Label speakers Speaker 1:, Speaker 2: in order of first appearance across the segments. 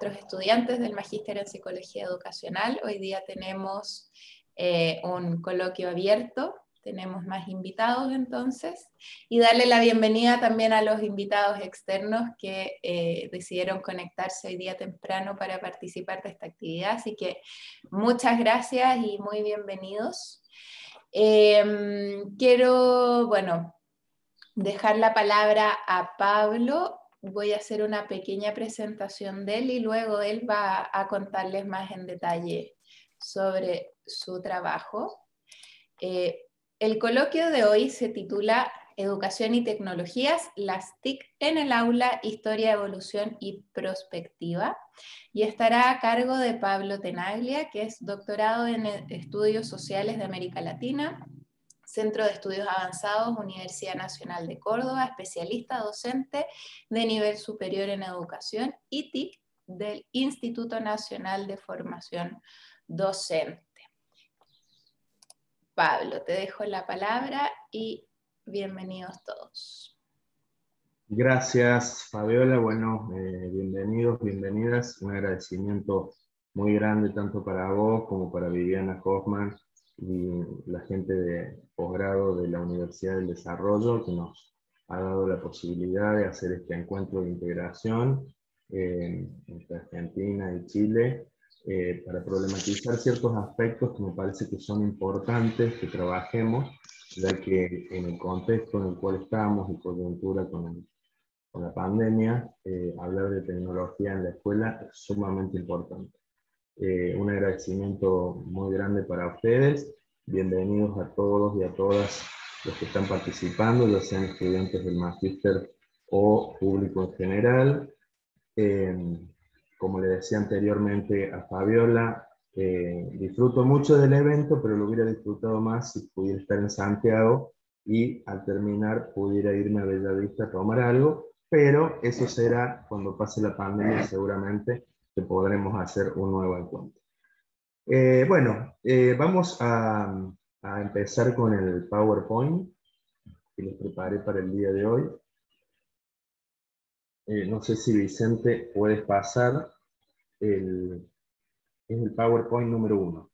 Speaker 1: nuestros estudiantes del Magíster en Psicología Educacional. Hoy día tenemos un coloquio abierto, tenemos más invitados entonces, y darle la bienvenida también a los invitados externos que decidieron conectarse hoy día temprano para participar de esta actividad, así que muchas gracias y muy bienvenidos. Quiero, bueno, dejar la palabra a Pablo. Voy a hacer una pequeña presentación de él y luego él va a contarles más en detalle sobre su trabajo. El coloquio de hoy se titula Educación y Tecnologías, las TIC en el aula, historia, evolución y prospectiva, y estará a cargo de Pablo Tenaglia, que es doctorado en Estudios Sociales de América Latina, Centro de Estudios Avanzados, Universidad Nacional de Córdoba, especialista docente de nivel superior en educación y TIC del Instituto Nacional de Formación Docente. Pablo, te dejo la palabra y bienvenidos todos.
Speaker 2: Gracias, Fabiola. Bueno, bienvenidos, bienvenidas. Un agradecimiento muy grande tanto para vos como para Viviana Hoffman y la gente de posgrado de la Universidad del Desarrollo, que nos ha dado la posibilidad de hacer este encuentro de integración entre Argentina y Chile para problematizar ciertos aspectos que me parece que son importantes que trabajemos, ya que en el contexto en el cual estamos y coyuntura con la pandemia, hablar de tecnología en la escuela es sumamente importante. Un agradecimiento muy grande para ustedes. Bienvenidos a todos y a todas los que están participando, ya sean estudiantes del magíster o público en general. Como le decía anteriormente a Fabiola, disfruto mucho del evento, pero lo hubiera disfrutado más si pudiera estar en Santiago y al terminar pudiera irme a Bellavista a tomar algo, pero eso será cuando pase la pandemia, seguramente que podremos hacer un nuevo encuentro. Vamos a empezar con el PowerPoint que les preparé para el día de hoy. No sé si Vicente puedes pasar el PowerPoint número 1.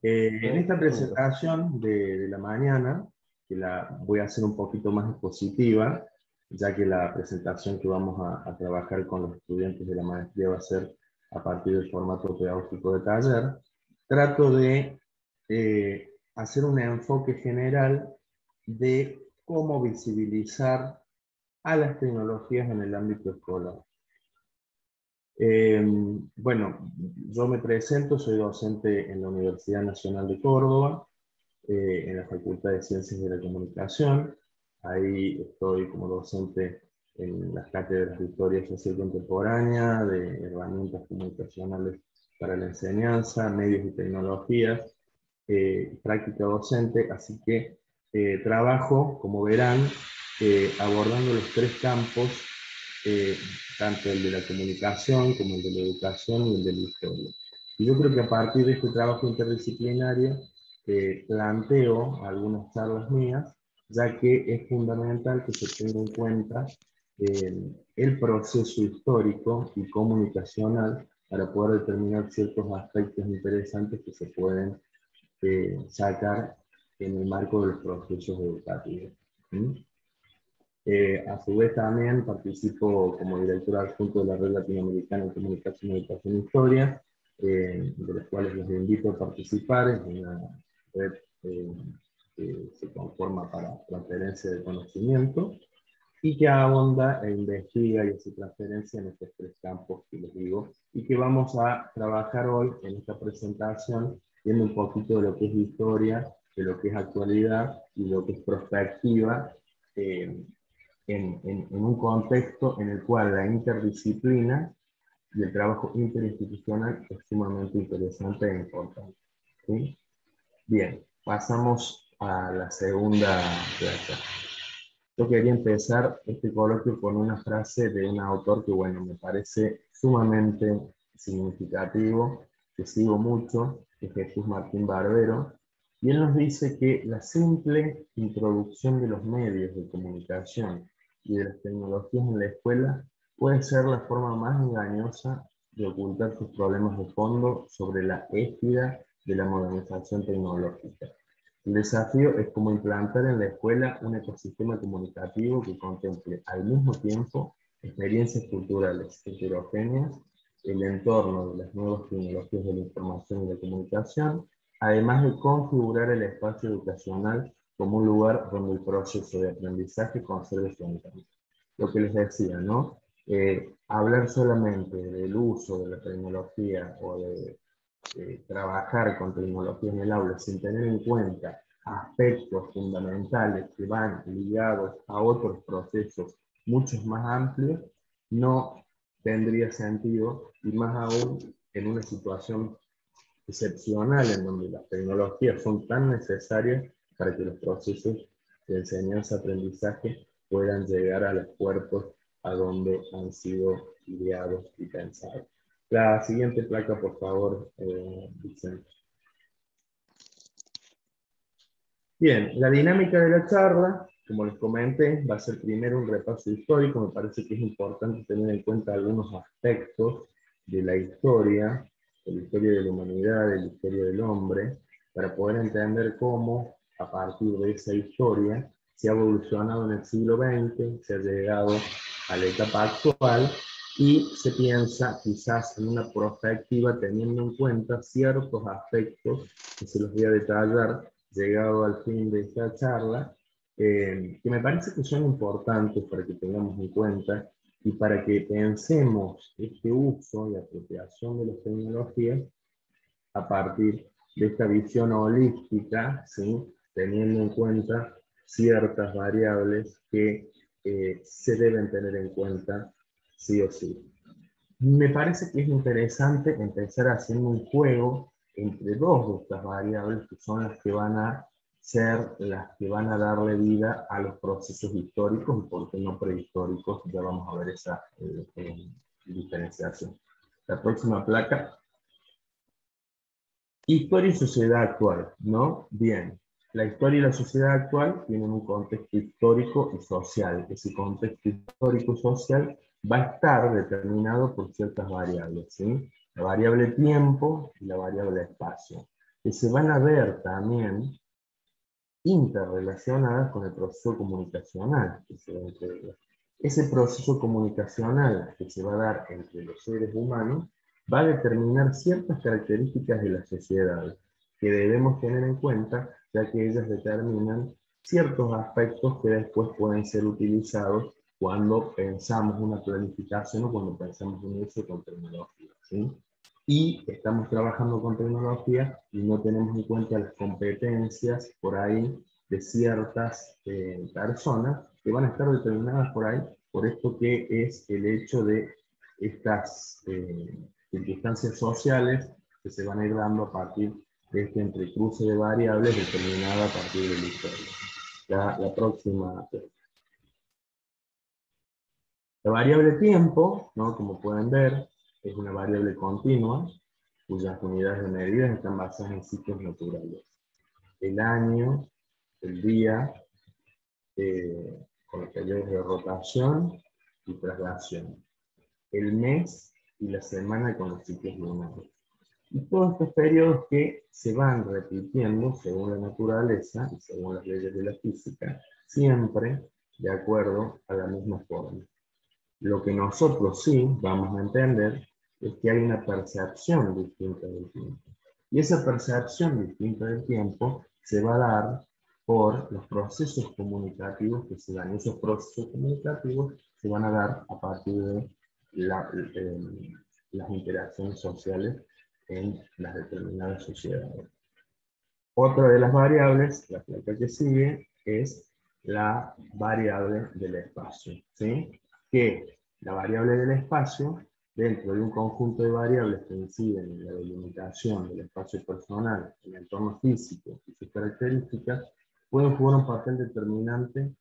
Speaker 2: En esta presentación de la mañana, que la voy a hacer un poquito más expositiva, ya que la presentación que vamos a trabajar con los estudiantes de la maestría va a ser a partir del formato pedagógico de taller, trato de hacer un enfoque general de cómo visibilizar a las tecnologías en el ámbito escolar. Bueno, yo me presento, soy docente en la Universidad Nacional de Córdoba, en la Facultad de Ciencias de la Comunicación. Ahí estoy como docente en las cátedras de Historia Social Contemporánea, de herramientas comunicacionales para la enseñanza, medios y tecnologías, práctica docente, así que trabajo, como verán, abordando los tres campos, tanto el de la comunicación como el de la educación y el de la historia. Y yo creo que a partir de este trabajo interdisciplinario planteo algunas charlas mías, ya que es fundamental que se tenga en cuenta el proceso histórico y comunicacional para poder determinar ciertos aspectos interesantes que se pueden sacar en el marco de los procesos educativos. A su vez también participo como director adjunto de la Red Latinoamericana de Comunicación, Educación e Historia, de los cuales los invito a participar. Es una red que se conforma para transferencia de conocimiento y que ahonda e investiga y hace transferencia en estos tres campos que les digo, y que vamos a trabajar hoy en esta presentación, viendo un poquito de lo que es historia, de lo que es actualidad y lo que es prospectiva, en un contexto en el cual la interdisciplina y el trabajo interinstitucional es sumamente interesante e importante. ¿Sí? Bien, pasamos a la segunda clase. Yo quería empezar este coloquio con una frase de un autor que, bueno, me parece sumamente significativo, que sigo mucho, que es Jesús Martín Barbero, y él nos dice que la simple introducción de los medios de comunicación y de las tecnologías en la escuela puede ser la forma más engañosa de ocultar sus problemas de fondo sobre la égida de la modernización tecnológica. El desafío es cómo implantar en la escuela un ecosistema comunicativo que contemple al mismo tiempo experiencias culturales heterogéneas, el entorno de las nuevas tecnologías de la información y la comunicación, además de configurar el espacio educacional como un lugar donde el proceso de aprendizaje conserve su encanto. Lo que les decía, ¿no? Hablar solamente del uso de la tecnología o de trabajar con tecnología en el aula sin tener en cuenta aspectos fundamentales que van ligados a otros procesos muchos más amplios, no tendría sentido, y más aún en una situación excepcional en donde las tecnologías son tan necesarias para que los procesos de enseñanza-aprendizaje puedan llegar a los cuerpos a donde han sido ideados y pensados. La siguiente placa, por favor, Vicente. Bien, la dinámica de la charla, como les comenté, va a ser primero un repaso histórico. Me parece que es importante tener en cuenta algunos aspectos de la historia de la humanidad, de la historia del hombre, para poder entender cómo, a partir de esa historia, se ha evolucionado en el siglo XX, se ha llegado a la etapa actual, y se piensa quizás en una perspectiva teniendo en cuenta ciertos aspectos que se los voy a detallar llegado al fin de esta charla, que me parece que son importantes para que tengamos en cuenta y para que pensemos este uso y apropiación de las tecnologías a partir de esta visión holística, ¿sí? Teniendo en cuenta ciertas variables que se deben tener en cuenta sí o sí. Me parece que es interesante empezar haciendo un juego entre dos de estas variables que son las que van a ser las que van a darle vida a los procesos históricos y por qué no prehistóricos. Ya vamos a ver esa diferenciación. La próxima placa. Historia y sociedad actual, ¿no? Bien, la historia y la sociedad actual tienen un contexto histórico y social. Ese contexto histórico y social va a estar determinado por ciertas variables, ¿sí? La variable tiempo y la variable espacio, que se van a ver también interrelacionadas con el proceso comunicacional que se va a entregar. Ese proceso comunicacional que se va a dar entre los seres humanos va a determinar ciertas características de la sociedad que debemos tener en cuenta, ya que ellas determinan ciertos aspectos que después pueden ser utilizados cuando pensamos una planificación o cuando pensamos un uso con tecnología, ¿sí? Y estamos trabajando con tecnología y no tenemos en cuenta las competencias por ahí de ciertas personas que van a estar determinadas por ahí por esto que es el hecho de estas circunstancias sociales que se van a ir dando a partir de este entrecruce de variables determinada a partir de la historia. La próxima. La variable tiempo, ¿no? Como pueden ver, es una variable continua, cuyas unidades de medida están basadas en ciclos naturales. El año, el día, con los periodos de rotación y traslación. El mes y la semana con los ciclos lunares. Y todos estos periodos que se van repitiendo según la naturaleza y según las leyes de la física, siempre de acuerdo a la misma forma. Lo que nosotros sí vamos a entender es que hay una percepción distinta del tiempo. Y esa percepción distinta del tiempo se va a dar por los procesos comunicativos que se dan. Esos procesos comunicativos se van a dar a partir de las interacciones sociales en las determinadas sociedades. Otra de las variables, la placa que sigue, es la variable del espacio, ¿sí? Que la variable del espacio, dentro de un conjunto de variables que inciden en la delimitación del espacio personal, el entorno físico y sus características, pueden jugar un papel determinante,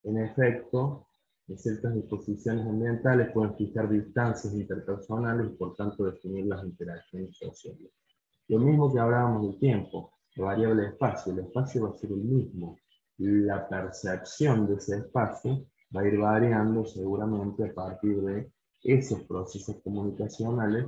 Speaker 2: en efecto, en ciertas disposiciones ambientales, pueden fijar distancias interpersonales y por tanto definir las interacciones sociales. Lo mismo que hablábamos del tiempo, la variable espacio, el espacio va a ser el mismo. La percepción de ese espacio va a ir variando seguramente a partir de esos procesos comunicacionales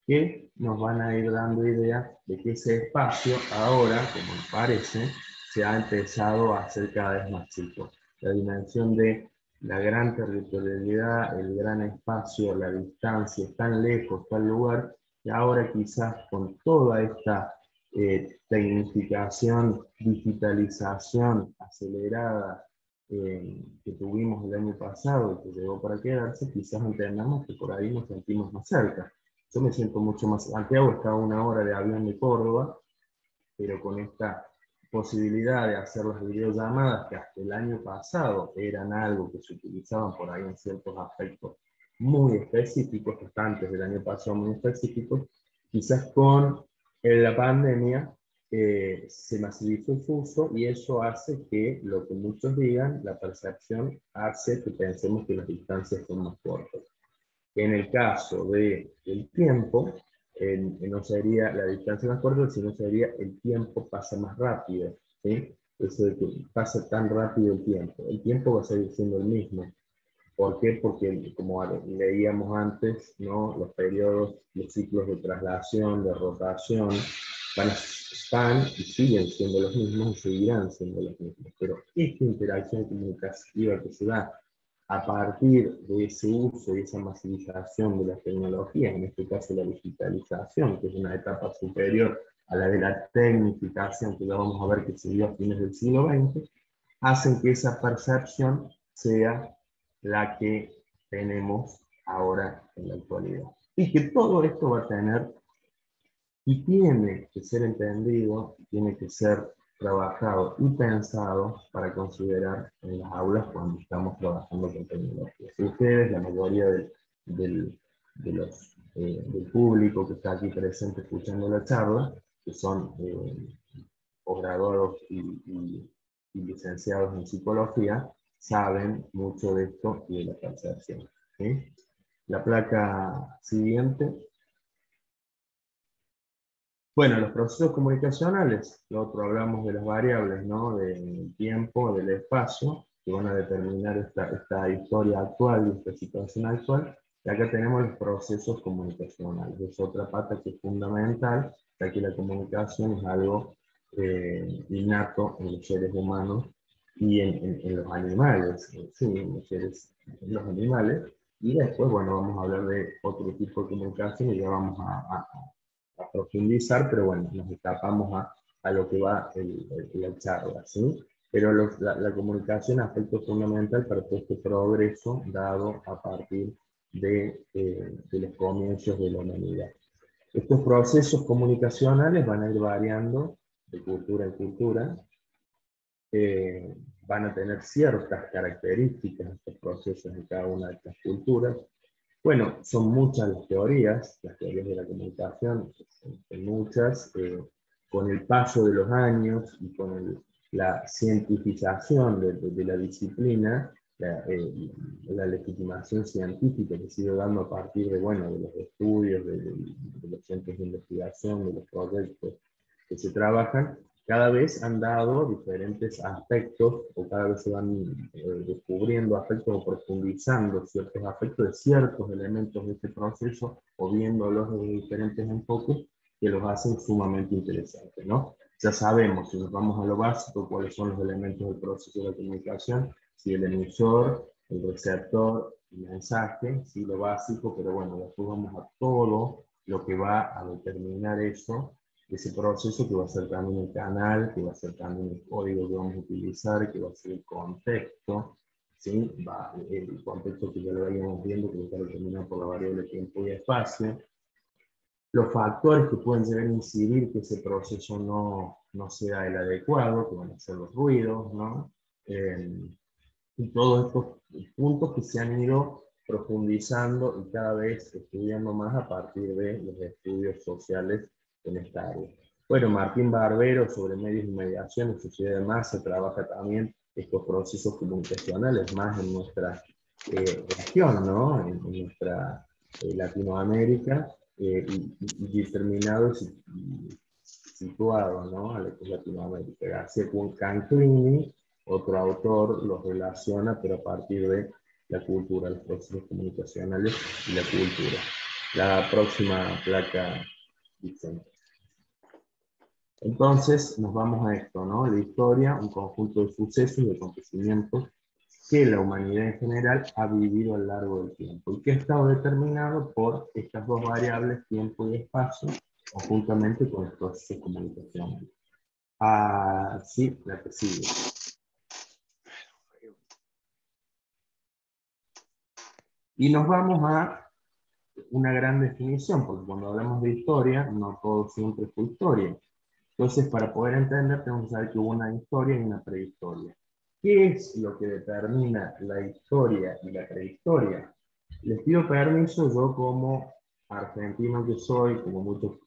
Speaker 2: que nos van a ir dando idea de que ese espacio ahora, como parece, se ha empezado a hacer cada vez más chico. La dimensión de la gran territorialidad, el gran espacio, la distancia, tan lejos, tal lugar, y ahora quizás con toda esta tecnificación, digitalización acelerada que tuvimos el año pasado y que llegó para quedarse, quizás entendamos que por ahí nos sentimos más cerca. Yo me siento mucho más. Santiago está a 1 hora de avión de Córdoba, pero con esta posibilidad de hacer las videollamadas que hasta el año pasado eran algo que se utilizaban por ahí en ciertos aspectos muy específicos, hasta antes del año pasado muy específicos, quizás con la pandemia se masivizó el uso y eso hace que lo que muchos digan, la percepción hace que pensemos que las distancias son más cortas. En el caso del tiempo, no sería la distancia más corta, sino sería el tiempo pasa más rápido. ¿Sí? Eso de que pasa tan rápido el tiempo va a seguir siendo el mismo. ¿Por qué? Porque, como leíamos antes, ¿no? Los periodos, los ciclos de traslación, de rotación, están y siguen siendo los mismos y seguirán siendo los mismos. Pero esta interacción comunicativa que se da a partir de ese uso y esa masivización de las tecnologías, en este caso la digitalización, que es una etapa superior a la de la tecnificación, que ya vamos a ver que se dio a fines del siglo XX, hacen que esa percepción sea la que tenemos ahora en la actualidad. Y que todo esto va a tener y tiene que ser entendido, tiene que ser trabajado y pensado para considerar en las aulas cuando estamos trabajando con tecnología. Si ustedes, la mayoría del público que está aquí presente escuchando la charla, que son posgraduados y licenciados en psicología, saben mucho de esto y de la percepción. ¿Sí? La placa siguiente. Bueno, los procesos comunicacionales, lo otro hablamos de las variables, ¿no? Del tiempo, del espacio, que van a determinar esta historia actual y esta situación actual. Y acá tenemos los procesos comunicacionales, es otra pata que es fundamental, ya que la comunicación es algo innato en los seres humanos y en los animales, sí, en los animales. Y después, bueno, vamos a hablar de otro tipo de comunicación y ya vamos a profundizar, pero bueno, nos escapamos a lo que va la charla, ¿sí? Pero la comunicación es aspecto fundamental para todo este progreso dado a partir de los comienzos de la humanidad. Estos procesos comunicacionales van a ir variando de cultura en cultura, van a tener ciertas características estos procesos en cada una de estas culturas. Bueno, son muchas las teorías de la comunicación, son muchas. Con el paso de los años y con la cientificación de la disciplina, la legitimación científica que se ha ido dando a partir de, bueno, de los estudios, de los centros de investigación, de los proyectos que se trabajan, cada vez han dado diferentes aspectos, o cada vez se van descubriendo aspectos o profundizando ciertos aspectos de ciertos elementos de este proceso, o viéndolos desde diferentes enfoques, que los hacen sumamente interesantes, ¿no? Ya sabemos, si nos vamos a lo básico, cuáles son los elementos del proceso de la comunicación, si el emisor, el receptor, el mensaje, sí, lo básico, pero bueno, después vamos a todo lo que va a determinar eso, ese proceso, que va a ser también el canal, que va a ser también el código que vamos a utilizar, que va a ser el contexto, ¿sí? El contexto que ya lo vayamos viendo, que está determinado por la variable tiempo y espacio, los factores que pueden llegar a incidir que ese proceso no sea el adecuado, que van a ser los ruidos, ¿no? Y todos estos puntos que se han ido profundizando y cada vez estudiando más a partir de los estudios sociales en esta área. Bueno, Martín Barbero, sobre medios y mediación, sociedad de masa, trabaja también estos procesos comunicacionales más en nuestra región, ¿no? En nuestra Latinoamérica, y determinado y situado, ¿no? A lo que es Latinoamérica. García Canclini, otro autor, los relaciona, pero a partir de la cultura, los procesos comunicacionales y la cultura. La próxima placa, Vicente. Entonces nos vamos a esto, ¿no? La historia, un conjunto de sucesos y de acontecimientos que la humanidad en general ha vivido a lo largo del tiempo y que ha estado determinado por estas dos variables, tiempo y espacio, conjuntamente con el proceso comunicacional. Así, la que sigue. Y nos vamos a una gran definición, porque cuando hablamos de historia, no todo siempre fue historia. Entonces, para poder entender, tenemos que saber que hubo una historia y una prehistoria. ¿Qué es lo que determina la historia y la prehistoria? Les pido permiso, yo como argentino que soy, como muchos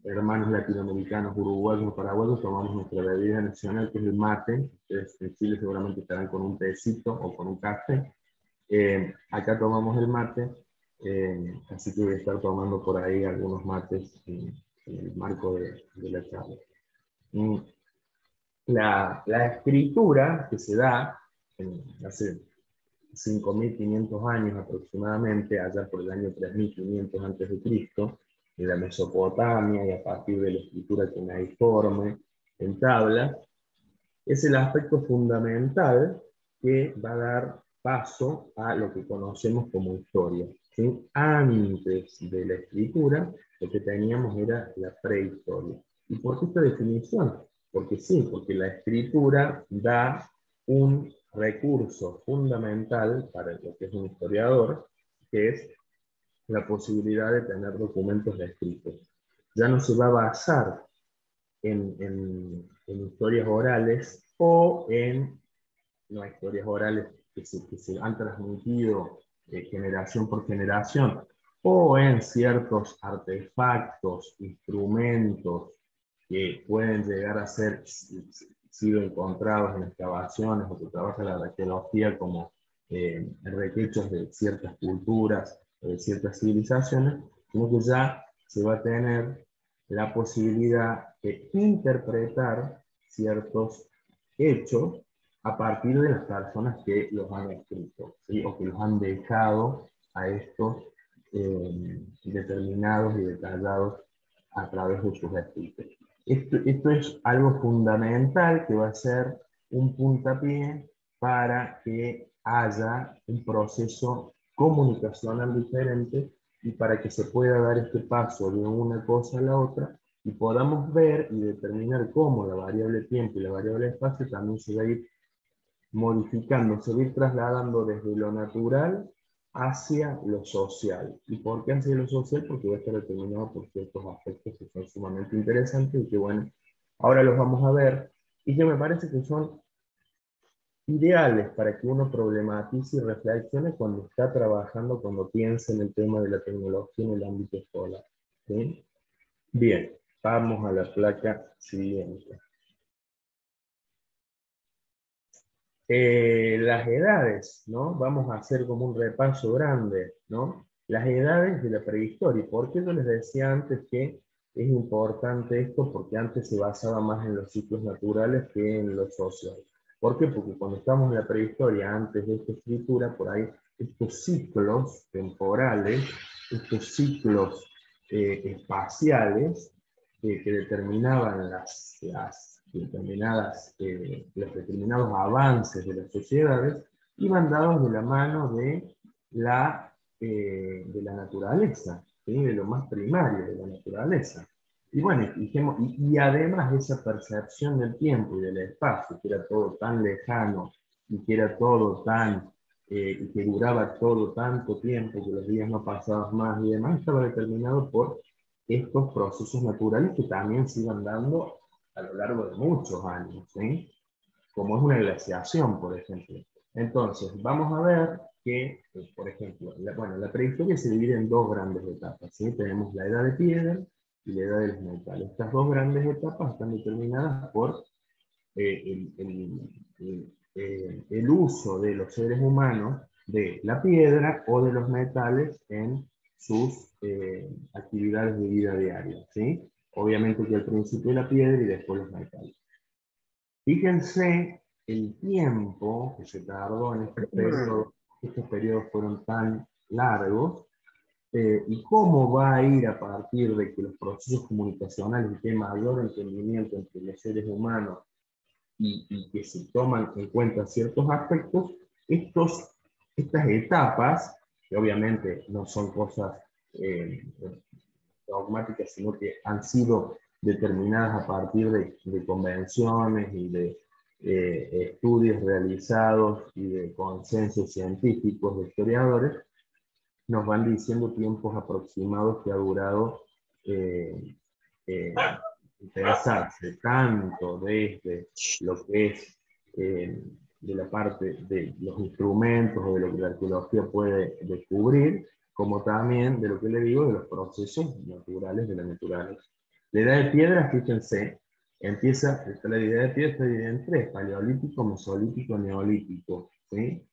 Speaker 2: hermanos latinoamericanos, uruguayos, paraguayos, tomamos nuestra bebida nacional, que es el mate. Ustedes en Chile seguramente estarán con un tecito o con un café. Acá tomamos el mate, así que voy a estar tomando por ahí algunos mates en el marco de la charla. La escritura que se da hace 5.500 años aproximadamente, allá por el año 3.500 a.C., en la Mesopotamia, y a partir de la escritura cuneiforme en tablas, es el aspecto fundamental que va a dar paso a lo que conocemos como historia. ¿Sí? Antes de la escritura, lo que teníamos era la prehistoria. ¿Y por qué esta definición? Porque sí, porque la escritura da un recurso fundamental para lo que es un historiador, que es la posibilidad de tener documentos escritos. Ya no se va a basar en historias orales o en no, historias orales que se han transmitido generación por generación, o en ciertos artefactos, instrumentos que pueden llegar a ser sido encontrados en excavaciones o que trabaja la arqueología como requechos de ciertas culturas o de ciertas civilizaciones, sino que ya se va a tener la posibilidad de interpretar ciertos hechos a partir de las personas que los han escrito, ¿sí? O que los han dejado a estos determinados y detallados a través de sus escritos. Esto es algo fundamental que va a ser un puntapié para que haya un proceso comunicacional diferente y para que se pueda dar este paso de una cosa a la otra y podamos ver y determinar cómo la variable tiempo y la variable espacio también se va a ir modificando, se va a ir trasladando desde lo natural hacia lo social. ¿Y por qué hacia lo social? Porque va a estar determinado por ciertos aspectos que son sumamente interesantes y que, bueno, ahora los vamos a ver y que me parece que son ideales para que uno problematice y reflexione cuando está trabajando, cuando piensa en el tema de la tecnología en el ámbito escolar. ¿Sí? Bien, vamos a la placa siguiente. Las edades, ¿no? Vamos a hacer como un repaso grande, ¿no? Las edades de la prehistoria. ¿Por qué yo les decía antes que es importante esto? Porque antes se basaba más en los ciclos naturales que en lo social. ¿Por qué? Porque cuando estamos en la prehistoria, antes de esta escritura, por ahí, estos ciclos temporales, estos ciclos espaciales, que determinaban los determinados avances de las sociedades, iban dados de la mano de la naturaleza, ¿sí? De lo más primario de la naturaleza. Y bueno, y además esa percepción del tiempo y del espacio, que era todo tan lejano y que era todo tan, y que duraba todo tanto tiempo, que los días no pasaban más y demás, estaba determinado por estos procesos naturales que también se iban dando a lo largo de muchos años, ¿sí? Como es una glaciación, por ejemplo. Entonces, vamos a ver que, por ejemplo, la prehistoria se divide en dos grandes etapas, ¿sí? Tenemos la edad de piedra y la edad de los metales. Estas dos grandes etapas están determinadas por el uso de los seres humanos de la piedra o de los metales en sus actividades de vida diaria, ¿sí? Obviamente que al principio la piedra y después los metales. Fíjense el tiempo que se tardó en estos periodos fueron tan largos, y cómo va a ir a partir de que los procesos comunicacionales y que hay mayor entendimiento entre los seres humanos y que se toman en cuenta ciertos aspectos, estas etapas, que obviamente no son cosas dogmáticas, sino que han sido determinadas a partir de convenciones y de estudios realizados y de consensos científicos de historiadores, nos van diciendo tiempos aproximados que ha durado eh, pensarse tanto desde lo que es de la parte de los instrumentos o de lo que la arqueología puede descubrir, como también de lo que le digo de los procesos naturales de la naturaleza. La edad de piedra, fíjense, la edad de piedra está dividida en tres: paleolítico, mesolítico, neolítico, ¿sí?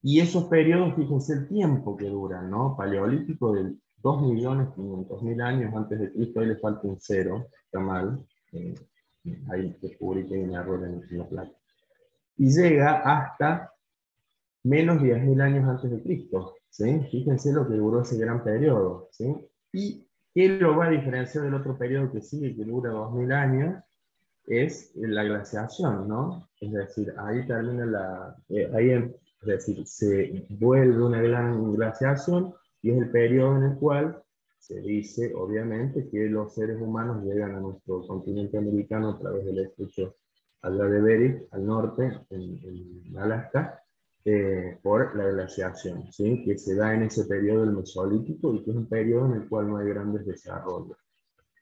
Speaker 2: Y esos periodos, fíjense el tiempo que duran, ¿no? Paleolítico del 2.500.000 años antes de Cristo, ahí le falta un cero, está mal, ahí descubrí que hay un error en la placa. Y llega hasta menos 10.000 años antes de Cristo, ¿sí? Fíjense lo que duró ese gran periodo, ¿sí? Y ¿qué lo va a diferenciar del otro periodo que sigue, que dura 2.000 años? Es la glaciación, ¿no? Es decir, ahí termina es decir, se vuelve una gran glaciación y es el periodo en el cual se dice, obviamente, que los seres humanos llegan a nuestro continente americano a través del estrecho de Bering, al norte, en Alaska, por la glaciación, ¿sí? Que se da en ese periodo del Mesolítico y que es un periodo en el cual no hay grandes desarrollos.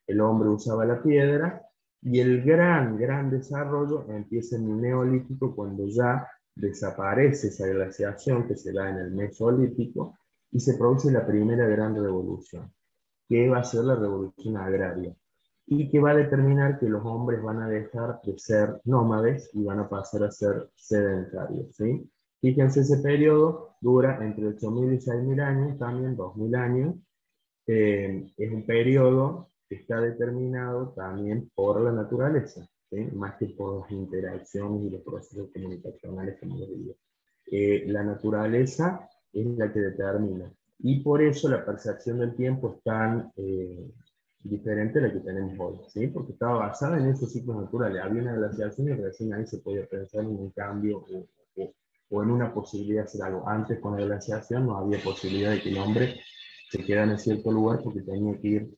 Speaker 2: El hombre usaba la piedra, y el gran desarrollo empieza en el Neolítico, cuando ya desaparece esa glaciación que se da en el Mesolítico y se produce la primera gran revolución, que va a ser la revolución agraria, y que va a determinar que los hombres van a dejar de ser nómades y van a pasar a ser sedentarios, ¿sí? Fíjense, ese periodo dura entre 8.000 y 6.000 años, también 2.000 años. Es un periodo que está determinado también por la naturaleza, ¿sí? Más que por las interacciones y los procesos comunicacionales, como les digo. La naturaleza es la que determina, y por eso la percepción del tiempo es tan diferente a la que tenemos hoy, ¿sí? Porque estaba basada en esos ciclos naturales. Había una glaciación y recién ahí se podía pensar en un cambio o en una posibilidad de hacer algo. Antes, con la glaciación, no había posibilidad de que el hombre se quedan en cierto lugar, porque tenía que ir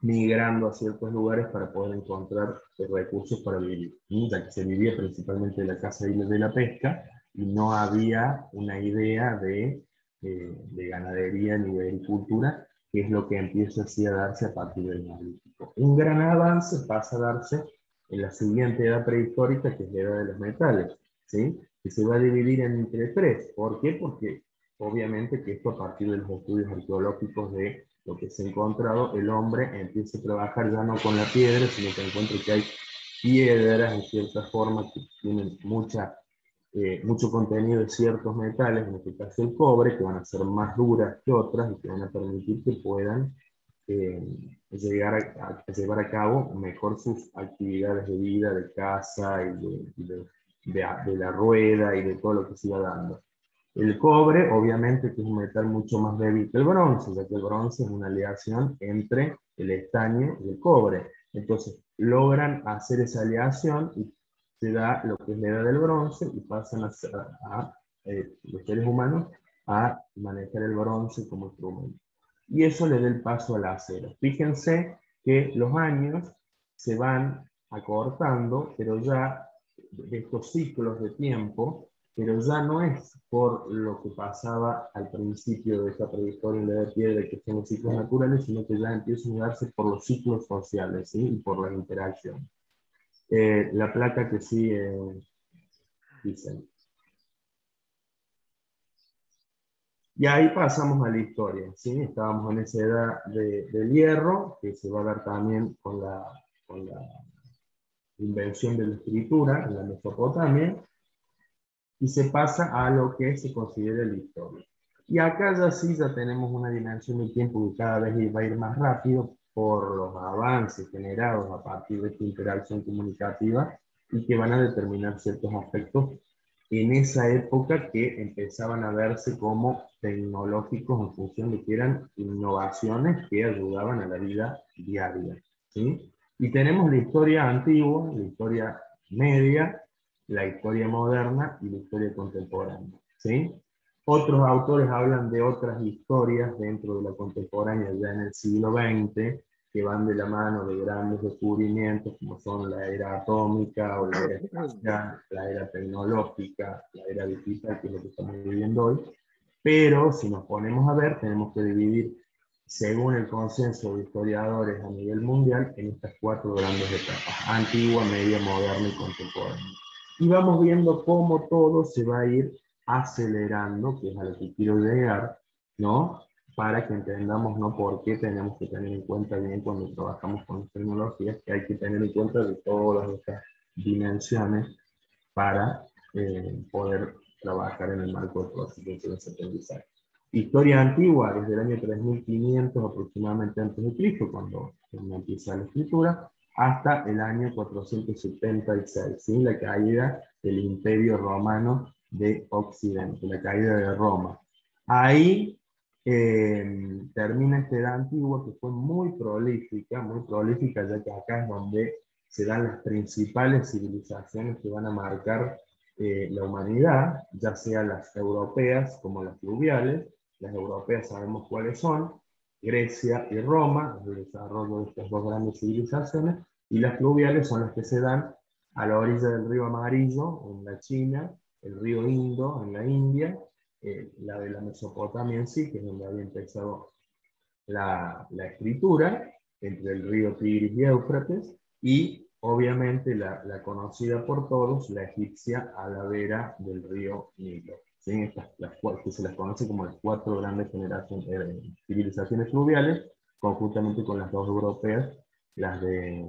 Speaker 2: migrando a ciertos lugares para poder encontrar recursos para vivir. Ya que se vivía principalmente de la caza y de la pesca, y no había una idea de ganadería ni de agricultura, que es lo que empieza así a darse a partir del Neolítico. Un gran avance pasa a darse en la siguiente edad prehistórica, que es la edad de los metales, ¿sí? Que se va a dividir entre tres. ¿Por qué? Porque obviamente que esto, a partir de los estudios arqueológicos de lo que se ha encontrado, el hombre empieza a trabajar ya no con la piedra, sino que encuentra que hay piedras en cierta forma que tienen mucho contenido de ciertos metales, en este caso el cobre, que van a ser más duras que otras y que van a permitir que puedan llegar a llevar a cabo mejor sus actividades de vida, de caza y de la rueda y de todo lo que se iba dando. El cobre, obviamente, que es un metal mucho más débil que el bronce, ya que el bronce es una aleación entre el estaño y el cobre. Entonces, logran hacer esa aleación y se da lo que es la edad del bronce, y pasan los seres humanos a manejar el bronce como instrumento. Y eso le da el paso al acero. Fíjense que los años se van acortando, pero ya de estos ciclos de tiempo, pero ya no es por lo que pasaba al principio de esta prehistoria en la edad de piedra, que son los ciclos naturales, sino que ya empiezan a darse por los ciclos sociales, ¿sí? Y por la interacción. La placa que sigue, dicen. Y ahí pasamos a la historia, ¿sí? Estábamos en esa edad del hierro, que se va a dar también con la invención de la escritura en la Mesopotamia, y se pasa a lo que se considera la historia. Y acá ya sí ya tenemos una dimensión del tiempo que cada vez va a ir más rápido por los avances generados a partir de esta interacción comunicativa y que van a determinar ciertos aspectos en esa época que empezaban a verse como tecnológicos en función de que eran innovaciones que ayudaban a la vida diaria, ¿sí? Y tenemos la historia antigua, la historia media, la historia moderna y la historia contemporánea, ¿sí? Otros autores hablan de otras historias dentro de la contemporánea ya en el siglo XX, que van de la mano de grandes descubrimientos como son la era atómica o la era espacial, la era tecnológica, la era digital, que es lo que estamos viviendo hoy. Pero si nos ponemos a ver, tenemos que dividir, según el consenso de historiadores a nivel mundial, en estas cuatro grandes etapas: antigua, media, moderna y contemporánea. Y vamos viendo cómo todo se va a ir acelerando, que es a lo que quiero llegar, ¿no? Para que entendamos, ¿no?, por qué tenemos que tener en cuenta bien cuando trabajamos con tecnologías, que hay que tener en cuenta de todas estas dimensiones para poder trabajar en el marco del proceso de aprendizaje. Historia antigua, desde el año 3500 aproximadamente antes de Cristo, cuando empieza la escritura, hasta el año 476, ¿sí? La caída del Imperio Romano de Occidente, la caída de Roma. Ahí termina esta edad antigua que fue muy prolífica, ya que acá es donde se dan las principales civilizaciones que van a marcar la humanidad, ya sea las europeas como las fluviales. Las europeas sabemos cuáles son: Grecia y Roma, el desarrollo de estas dos grandes civilizaciones, y las fluviales son las que se dan a la orilla del río Amarillo, en la China, el río Indo, en la India, la de la Mesopotamia en sí, que es donde había empezado la escritura, entre el río Tigris y Éufrates, y obviamente la conocida por todos, la egipcia, a la vera del río Nilo. ¿Sí? Que se las conoce como las cuatro grandes civilizaciones fluviales, conjuntamente con las dos europeas, las de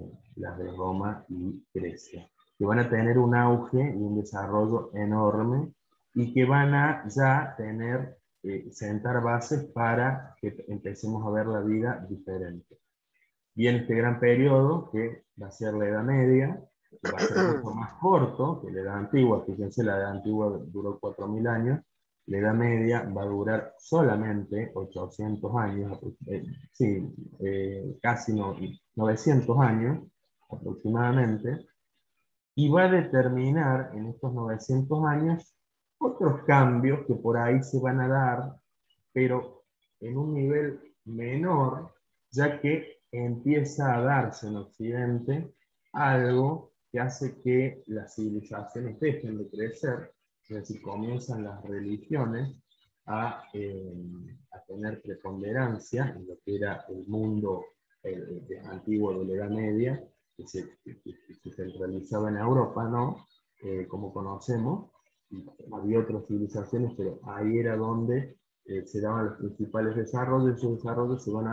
Speaker 2: Roma y Grecia, que van a tener un auge y un desarrollo enorme, y que van a ya tener sentar bases para que empecemos a ver la vida diferente. Viene este gran periodo que va a ser la Edad Media, que va a ser mucho más corto que la Edad Antigua. Fíjense, la Edad Antigua duró 4000 años, la Edad Media va a durar solamente 800 años, casi 900 años aproximadamente, y va a determinar en estos 900 años otros cambios que por ahí se van a dar, pero en un nivel menor, ya que empieza a darse en Occidente algo que hace que las civilizaciones dejen de crecer, es decir, comienzan las religiones a tener preponderancia en lo que era el mundo antiguo de la Edad Media, que se centralizaba en Europa, ¿no? Como conocemos, y había otras civilizaciones, pero ahí era donde se daban los principales desarrollos. Esos desarrollos van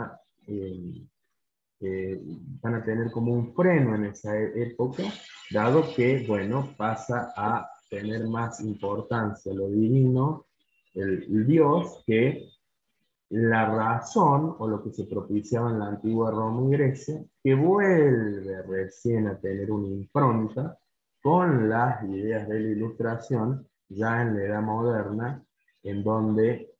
Speaker 2: a tener como un freno en esa época, dado que, bueno, pasa a tener más importancia lo divino, el Dios, que la razón, o lo que se propiciaba en la antigua Roma y Grecia, que vuelve recién a tener una impronta con las ideas de la Ilustración, ya en la Edad Moderna, en donde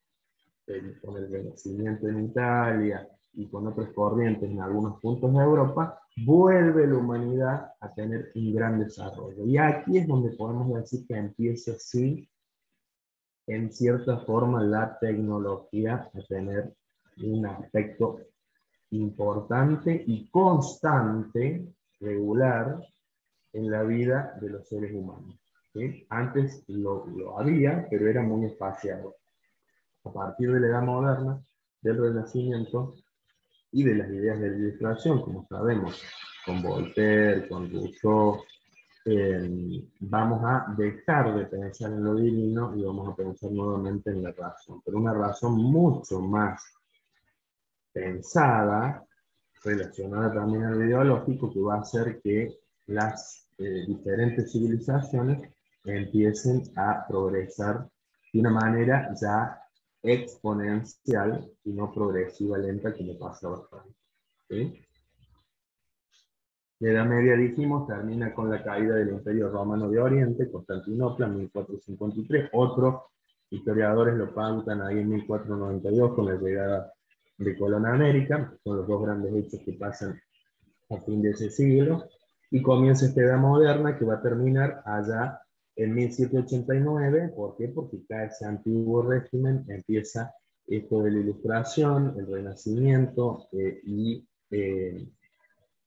Speaker 2: con el Renacimiento en Italia y con otras corrientes en algunos puntos de Europa, vuelve la humanidad a tener un gran desarrollo. Y aquí es donde podemos decir que empieza así, en cierta forma, la tecnología a tener un aspecto importante y constante, regular, en la vida de los seres humanos. ¿Sí? Antes lo había, pero era muy espaciado. A partir de la Edad Moderna, del Renacimiento y de las ideas de la Ilustración, como sabemos, con Voltaire, con Rousseau, vamos a dejar de pensar en lo divino y vamos a pensar nuevamente en la razón, pero una razón mucho más pensada, relacionada también al ideológico, que va a hacer que las diferentes civilizaciones empiecen a progresar de una manera ya exponencial y no progresiva, lenta, como pasaba antes. ¿Sí? La Edad Media, dijimos, termina con la caída del Imperio Romano de Oriente, Constantinopla, 1453. Otros historiadores lo pautan ahí en 1492 con la llegada de Colón a América. Son los dos grandes hechos que pasan a fin de ese siglo. Y comienza esta Edad Moderna que va a terminar allá en 1789. ¿Por qué? Porque cae ese antiguo régimen, empieza esto de la Ilustración, el Renacimiento y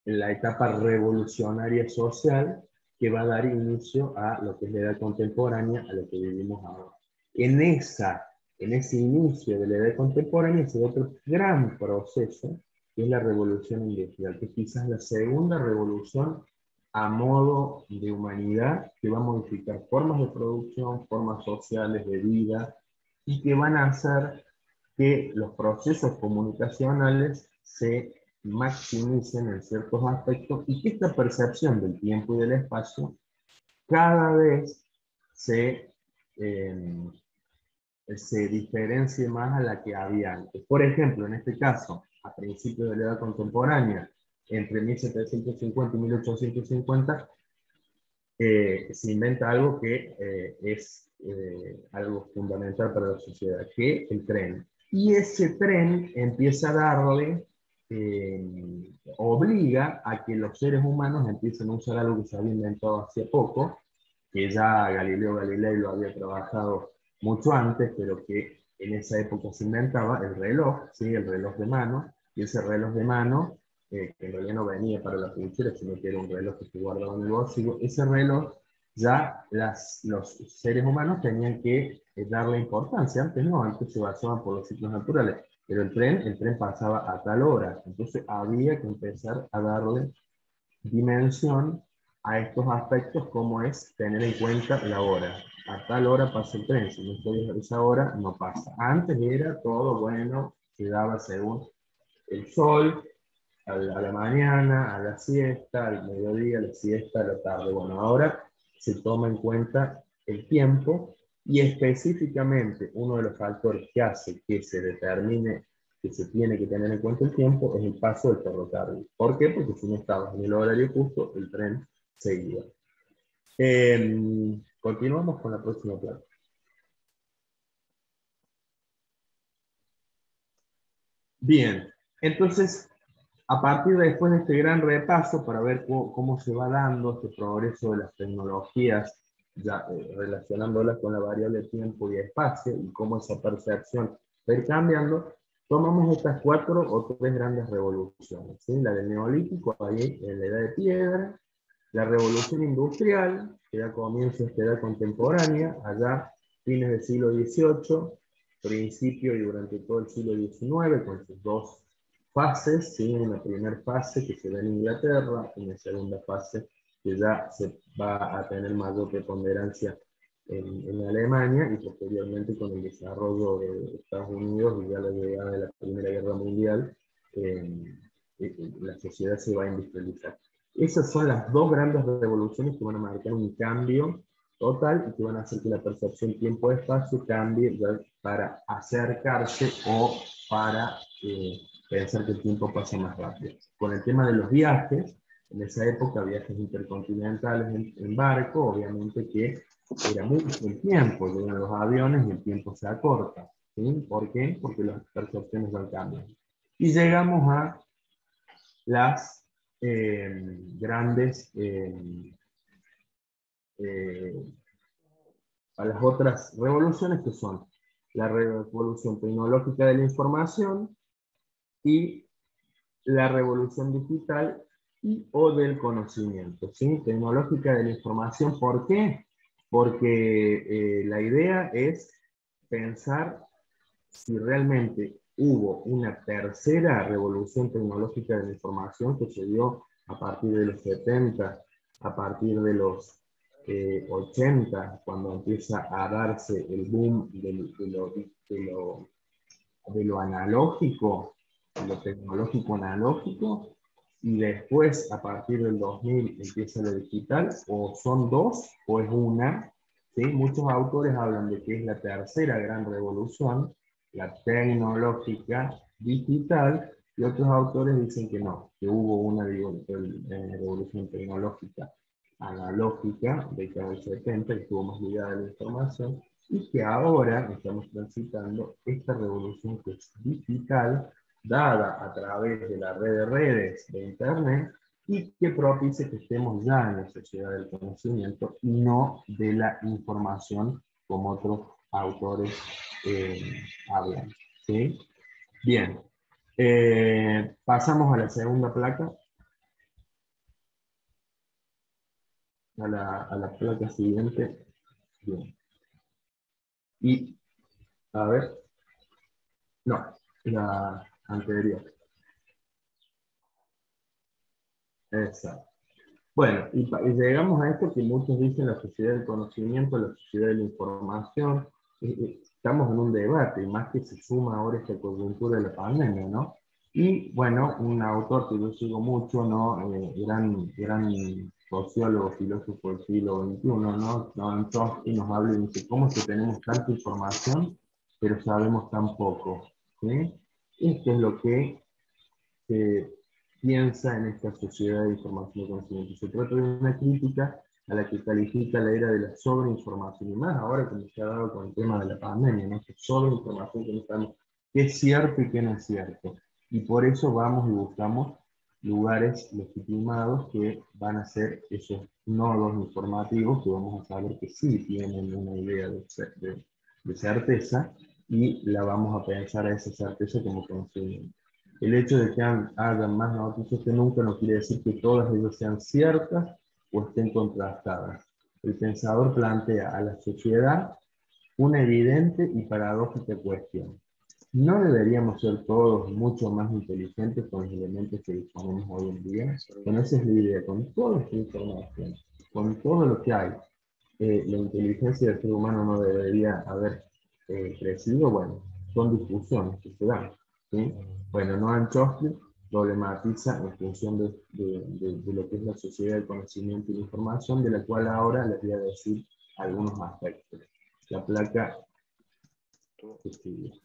Speaker 2: la etapa revolucionaria social que va a dar inicio a lo que es la edad contemporánea, a lo que vivimos ahora. En ese inicio de la edad contemporánea se da otro gran proceso, que es la revolución industrial, que es quizás la segunda revolución a modo de humanidad, que va a modificar formas de producción, formas sociales de vida, y que van a hacer que los procesos comunicacionales se maximicen en ciertos aspectos y que esta percepción del tiempo y del espacio cada vez eh, se diferencie más a la que había antes. Por ejemplo, en este caso, a principios de la edad contemporánea, entre 1750 y 1850, se inventa algo que es algo fundamental para la sociedad, que es el tren. Y ese tren empieza a darle, obliga a que los seres humanos empiecen a usar algo que se había inventado hace poco, que ya Galileo Galilei lo había trabajado mucho antes, pero que en esa época se inventaba el reloj, ¿sí? El reloj de mano, y ese reloj de mano, que en realidad no venía para la pulsera, sino que era un reloj que se guardaba en el bolsillo, ese reloj ya los seres humanos tenían que darle importancia. Antes no, antes se basaban por los ciclos naturales, pero el tren pasaba a tal hora, entonces había que empezar a darle dimensión a estos aspectos, como es tener en cuenta la hora. A tal hora pasa el tren, si no estoy a esa hora, no pasa. Antes era todo bueno, se daba según el sol, a la mañana, a la siesta, al mediodía, a la siesta, a la tarde. Bueno, ahora se toma en cuenta el tiempo y específicamente uno de los factores que hace que se determine que se tiene que tener en cuenta el tiempo es el paso del ferrocarril. ¿Por qué? Porque si no estabas en el horario justo, el tren seguía. Continuamos con la próxima clase. Bien, entonces, a partir de después de este gran repaso para ver cómo se va dando este progreso de las tecnologías, ya relacionándolas con la variable tiempo y espacio, y cómo esa percepción va a ir cambiando, tomamos estas 4 o 3 grandes revoluciones, ¿sí? La del Neolítico, ahí en la Edad de Piedra, la Revolución Industrial, que da comienzo a esta edad contemporánea, allá fines del siglo XVIII, principio y durante todo el siglo XIX, con sus dos fases, ¿sí? Una primera fase que se da en Inglaterra, una segunda fase que ya se va a tener mayor preponderancia en Alemania, y posteriormente con el desarrollo de Estados Unidos y ya la llegada de la Primera Guerra Mundial, la sociedad se va a industrializar. Esas son las dos grandes revoluciones que van a marcar un cambio total y que van a hacer que la percepción tiempo-espacio cambie para acercarse o para pensar que el tiempo pasa más rápido. Con el tema de los viajes, en esa época viajes intercontinentales en barco, obviamente que era mucho el tiempo, llegan los aviones y el tiempo se acorta. ¿Sí? ¿Por qué? Porque las percepciones van cambiando. Y llegamos a las grandes, a las otras revoluciones, que son la revolución tecnológica de la información y la revolución digital y o del conocimiento, ¿sí? Tecnológica de la información, ¿por qué? Porque la idea es pensar si realmente hubo una tercera revolución tecnológica de la información que se dio a partir de los 70, a partir de los 80, cuando empieza a darse el boom de lo analógico, de lo tecnológico analógico, y después a partir del 2000 empieza lo digital, o son dos o es una. ¿Sí? Muchos autores hablan de que es la tercera gran revolución, la tecnológica digital, Y otros autores dicen que no, que hubo una revolución tecnológica analógica de década del 70, que estuvo más ligada a la información, y que ahora estamos transitando esta revolución que es digital, dada a través de la red de redes de Internet, y que propicia que estemos ya en la sociedad del conocimiento y no de la información, como otros autores hablan. ¿Sí? Bien. Pasamos a la segunda placa, a la placa siguiente. Bien. Y, a ver, no, la anterior. Exacto. Bueno, y llegamos a esto que muchos dicen la sociedad del conocimiento, la sociedad de la información. Estamos en un debate, y más que se suma ahora esta coyuntura de la pandemia, ¿no? Y bueno, un autor que yo sigo mucho, ¿no? Gran sociólogo, filósofo del siglo XXI, ¿no? Noam Chomsky nos habla y dice, ¿cómo es que tenemos tanta información, pero sabemos tan poco? ¿Sí? Esto es lo que se piensa en esta sociedad de información y conocimiento. Se trata de una crítica a la que califica la era de la sobreinformación, y más ahora como se ha dado con el tema de la pandemia, ¿no? Que sobreinformación que no sabemos qué es cierto y qué no es cierto. Y por eso vamos y buscamos lugares legitimados que van a ser esos nodos informativos que vamos a saber que sí tienen una idea de certeza, y la vamos a pensar a esa certeza como conocimiento. El hecho de que haya más noticias que nunca no quiere decir que todas ellas sean ciertas o estén contrastadas. El pensador plantea a la sociedad una evidente y paradójica cuestión. ¿No deberíamos ser todos mucho más inteligentes con los elementos que disponemos hoy en día? Bueno, esa es la idea, con toda esta información, con todo lo que hay. La inteligencia del ser humano no debería haber crecido. Bueno, son discusiones que se dan, ¿sí? Bueno, Noam Chomsky problematiza en función de lo que es la sociedad del conocimiento y la información, de la cual ahora les voy a decir algunos aspectos. La placa que sigue.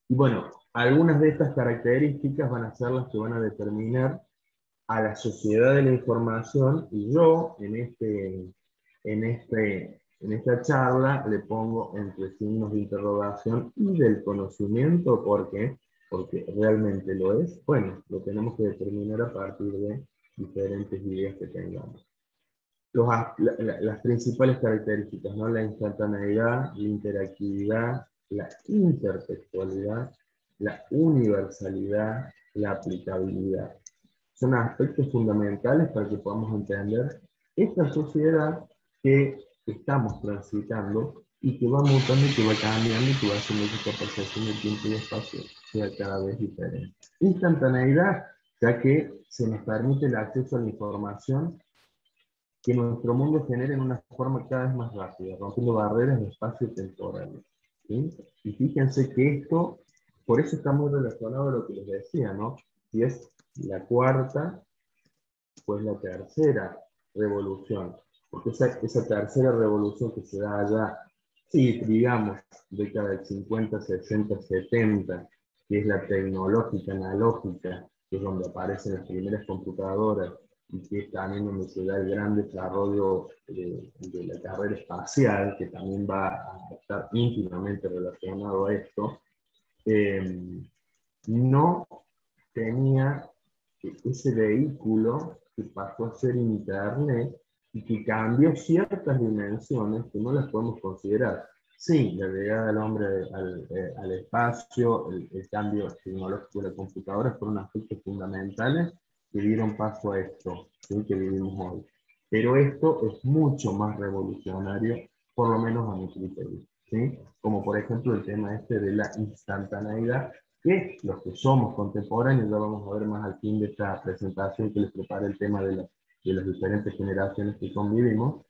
Speaker 2: Y bueno, algunas de estas características van a ser las que van a determinar a la sociedad de la información, y yo en esta charla le pongo entre signos de interrogación y del conocimiento. ¿Por qué? Porque realmente lo es. Bueno, lo tenemos que determinar a partir de diferentes ideas que tengamos. Las principales características, ¿no? La instantaneidad, la interactividad, la intertextualidad, la universalidad, la aplicabilidad. Son aspectos fundamentales para que podamos entender esta sociedad que estamos transitando y que va mutando, y que va cambiando, y que va haciendo que esta percepción del tiempo y espacio sea cada vez diferente. Instantaneidad, ya que se nos permite el acceso a la información que nuestro mundo genera en una forma cada vez más rápida, rompiendo barreras de espacio y temporal. ¿Sí? Y fíjense que esto, por eso está muy relacionado a lo que les decía, ¿no? Si es la cuarta, pues la tercera revolución. Porque esa tercera revolución que se da allá, sí, digamos, década del 50, 60, 70, que es la tecnológica, analógica, que es donde aparecen las primeras computadoras, y que es también donde se da el gran desarrollo de la carrera espacial, que también va a estar íntimamente relacionado a esto, no tenía ese vehículo que pasó a ser Internet y que cambió ciertas dimensiones que no las podemos considerar. Sí, la llegada del hombre al espacio, el cambio tecnológico de la computadora fueron aspectos fundamentales que dieron paso a esto, ¿sí?, que vivimos hoy. Pero esto es mucho más revolucionario, por lo menos a mi criterio, ¿sí? Como por ejemplo el tema este de la instantaneidad, que los que somos contemporáneos, ya vamos a ver más al fin de esta presentación que les preparé el tema de las diferentes generaciones que convivimos,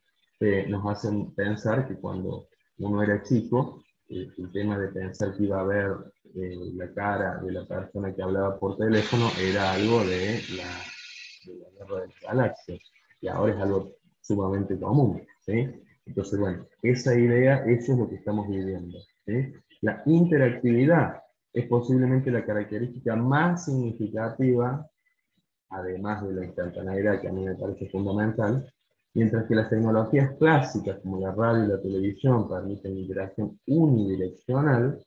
Speaker 2: nos hacen pensar que cuando uno era chico, el tema de pensar que iba a ver la cara de la persona que hablaba por teléfono era algo de la guerra de las galaxias, y ahora es algo sumamente común, ¿sí? Entonces, bueno, esa idea, eso es lo que estamos viviendo, ¿sí? La interactividad es posiblemente la característica más significativa, además de la instantaneidad, que a mí me parece fundamental, mientras que las tecnologías clásicas, como la radio y la televisión, permiten interacción unidireccional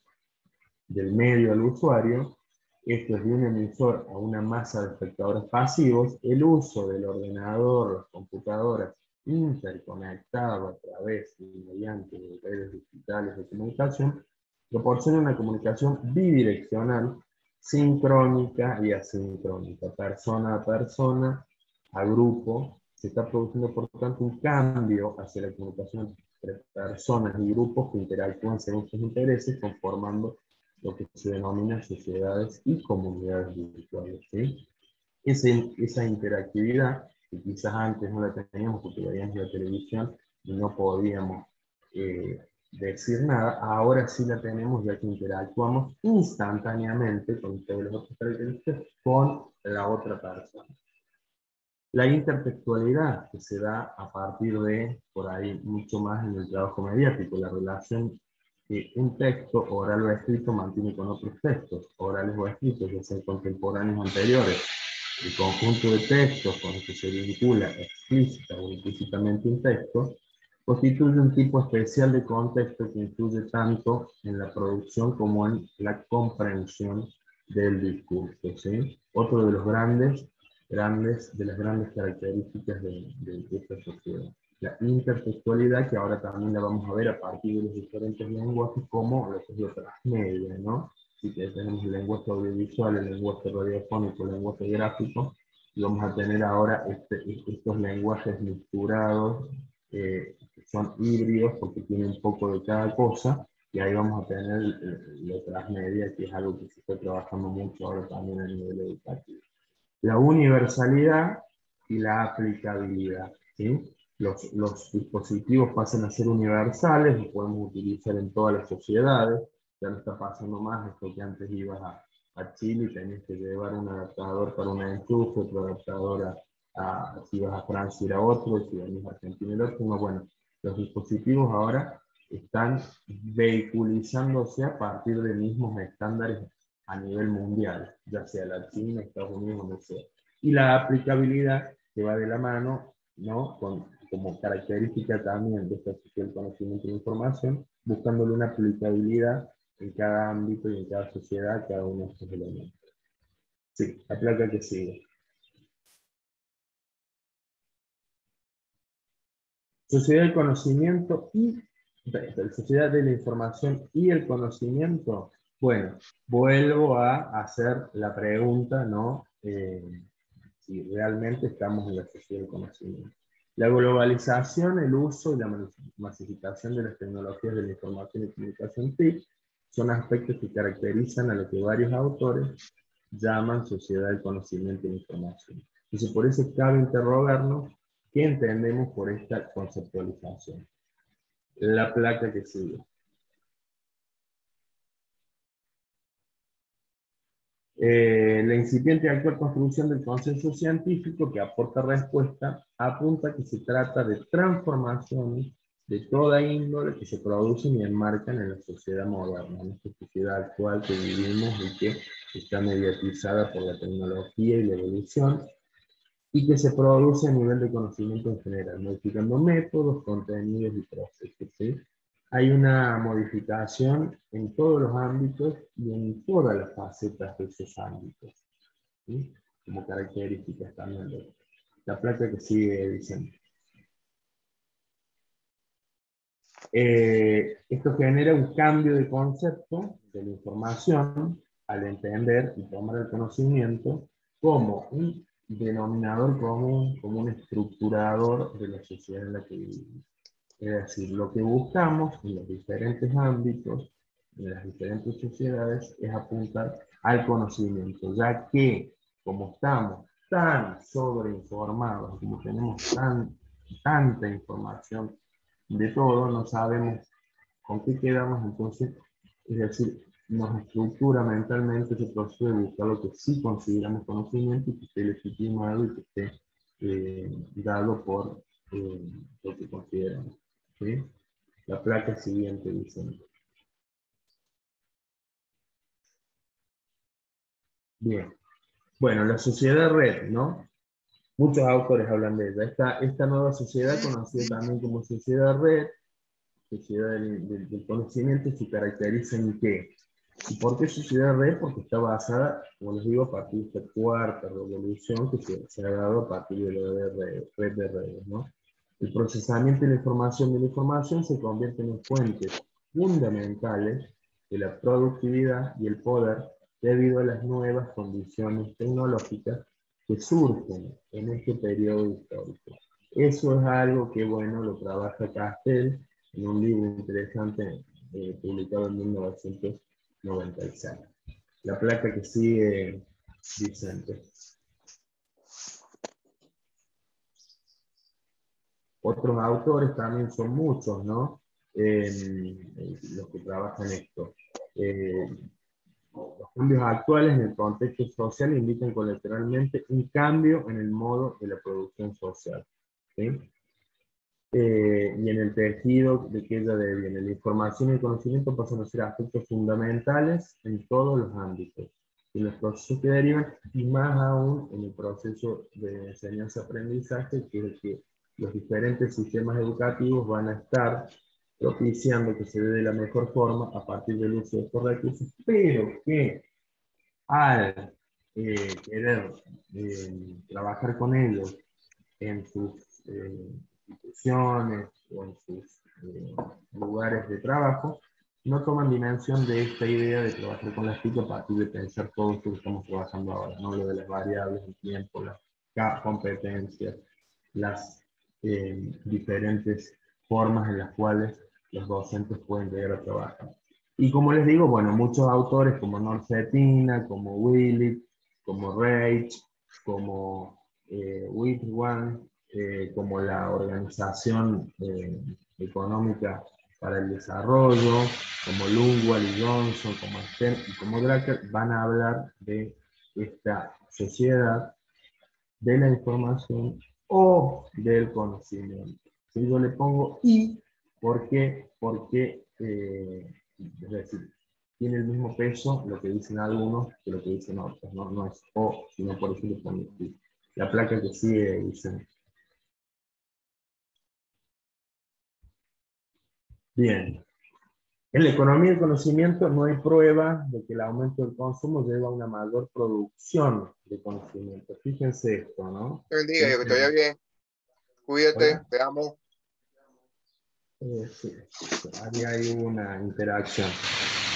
Speaker 2: del medio al usuario, esto es de un emisor a una masa de espectadores pasivos, el uso del ordenador, las computadoras interconectadas a través y mediante redes digitales de comunicación, proporciona una comunicación bidireccional, sincrónica y asincrónica, persona a persona, a grupo. Se está produciendo, por tanto, un cambio hacia la comunicación entre personas y grupos que interactúan según sus intereses, conformando lo que se denomina sociedades y comunidades virtuales, ¿sí? Esa interactividad, que quizás antes no la teníamos porque veíamos la televisión y no podíamos decir nada, ahora sí la tenemos ya que interactuamos instantáneamente con todos los otros características con la otra persona. La intertextualidad que se da a partir de, por ahí, mucho más en el trabajo mediático, la relación que un texto, oral o escrito, mantiene con otros textos, orales o escritos, ya sean contemporáneos o anteriores. El conjunto de textos con los que se vincula explícita o implícitamente un texto, constituye un tipo especial de contexto que influye tanto en la producción como en la comprensión del discurso, ¿sí? Otro de los de las grandes características de esta sociedad. La intertextualidad, que ahora también la vamos a ver a partir de los diferentes lenguajes, como lo que es lo transmedia, ¿no? Así que tenemos el lenguaje audiovisual, el lenguaje radiofónico, el lenguaje gráfico, y vamos a tener ahora estos lenguajes mixturados, que son híbridos porque tienen un poco de cada cosa, y ahí vamos a tener lo transmedia, que es algo que se está trabajando mucho ahora también a nivel educativo. La universalidad y la aplicabilidad, ¿sí? Los dispositivos pasan a ser universales, los podemos utilizar en todas las sociedades, ya no está pasando más esto que antes ibas a Chile y tenías que llevar un adaptador para un enchufe, otro adaptador si ibas a Francia era otro, si venís a Argentina era otro. Bueno, los dispositivos ahora están vehiculizándose a partir de mismos estándares a nivel mundial, ya sea la China, Estados Unidos, donde sea. Y la aplicabilidad que va de la mano, ¿no? Como característica también de esta sociedad del conocimiento y la información, buscándole una aplicabilidad en cada ámbito y en cada sociedad, cada uno de estos elementos. Sí, la placa que sigue. Sociedad del conocimiento y sociedad de la información y el conocimiento. Bueno, vuelvo a hacer la pregunta, ¿no? Si realmente estamos en la sociedad del conocimiento. La globalización, el uso y la masificación de las tecnologías de la información y comunicación TIC son aspectos que caracterizan a lo que varios autores llaman sociedad del conocimiento y la información. Entonces, por eso cabe interrogarnos qué entendemos por esta conceptualización. La placa que sigue. La incipiente y actual construcción del consenso científico que aporta respuesta apunta que se trata de transformaciones de toda índole que se producen y enmarcan en la sociedad moderna, en esta sociedad actual que vivimos y que está mediatizada por la tecnología y la evolución, y que se produce a nivel de conocimiento en general, modificando métodos, contenidos y procesos, ¿sí? Hay una modificación en todos los ámbitos y en todas las facetas de esos ámbitos, ¿sí? Como características también de la placa que sigue diciendo. Esto genera un cambio de concepto de la información al entender y tomar el conocimiento como un denominador común, como un estructurador de la sociedad en la que vivimos. Es decir, lo que buscamos en los diferentes ámbitos, en las diferentes sociedades, es apuntar al conocimiento, ya que como estamos tan sobreinformados, como tenemos tanta información de todo, no sabemos con qué quedamos, entonces, es decir, nos estructura mentalmente ese proceso de buscar lo que sí consideramos conocimiento y que esté legitimado y que esté dado por lo que consideramos. ¿sí? La placa siguiente, Vicente. Bien. Bueno, la sociedad red, ¿no? Muchos autores hablan de ella. Esta nueva sociedad, conocida también como sociedad red, sociedad del conocimiento, se caracteriza en qué. ¿Y por qué sociedad red? Porque está basada, como les digo, a partir de esta cuarta revolución que se ha dado a partir de la red de redes, ¿no? El procesamiento de la información se convierte en fuentes fundamentales de la productividad y el poder debido a las nuevas condiciones tecnológicas que surgen en este periodo histórico. Eso es algo que, bueno, lo trabaja Castel en un libro interesante publicado en 1996. La placa que sigue, Vicente. Otros autores también son muchos, ¿no? Los que trabajan esto. Los cambios actuales en el contexto social indican colateralmente un cambio en el modo de la producción social, ¿sí? Y en el tejido de que ella deviene. La información y el conocimiento pasan a ser aspectos fundamentales en todos los ámbitos, en los procesos que derivan, y más aún en el proceso de enseñanza-aprendizaje, que es el que los diferentes sistemas educativos van a estar propiciando que se dé de la mejor forma a partir del uso de estos recursos, pero que al querer trabajar con ellos en sus instituciones o en sus lugares de trabajo, no toman dimensión de esta idea de trabajar con las TIC a partir de pensar todo esto que estamos trabajando ahora, ¿no? Lo de las variables, el tiempo, las competencias, las diferentes formas en las cuales los docentes pueden llegar a trabajar. Y como les digo, bueno, muchos autores como Norcetina, como Willett, como Reich, como Whitwan, como la Organización Económica para el Desarrollo, como Lundwall y Johnson, como Stern y como Drucker, van a hablar de esta sociedad de la información o del conocimiento. Si yo le pongo I, ¿por qué? Porque, es decir, tiene el mismo peso lo que dicen algunos que lo que dicen otros, no, no es O, sino por eso le pongo I. La placa que sigue dice. Bien. En la economía del conocimiento no hay prueba de que el aumento del consumo lleva a una mayor producción de conocimiento. Fíjense esto, ¿no?
Speaker 3: Te bendiga, yo que te vaya bien. Cuídate,
Speaker 2: Hola.
Speaker 3: te amo.
Speaker 2: Sí, hay una interacción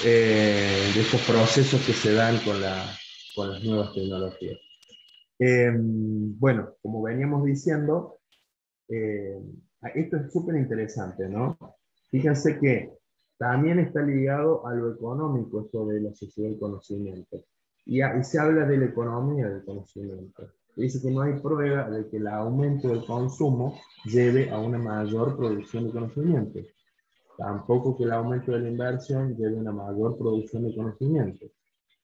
Speaker 2: de estos procesos que se dan con las nuevas tecnologías. Bueno, como veníamos diciendo, esto es súper interesante, ¿no? Fíjense que también está ligado a lo económico, esto de la sociedad del conocimiento. Y se habla de la economía del conocimiento. Dice que no hay prueba de que el aumento del consumo lleve a una mayor producción de conocimiento. Tampoco que el aumento de la inversión lleve a una mayor producción de conocimiento.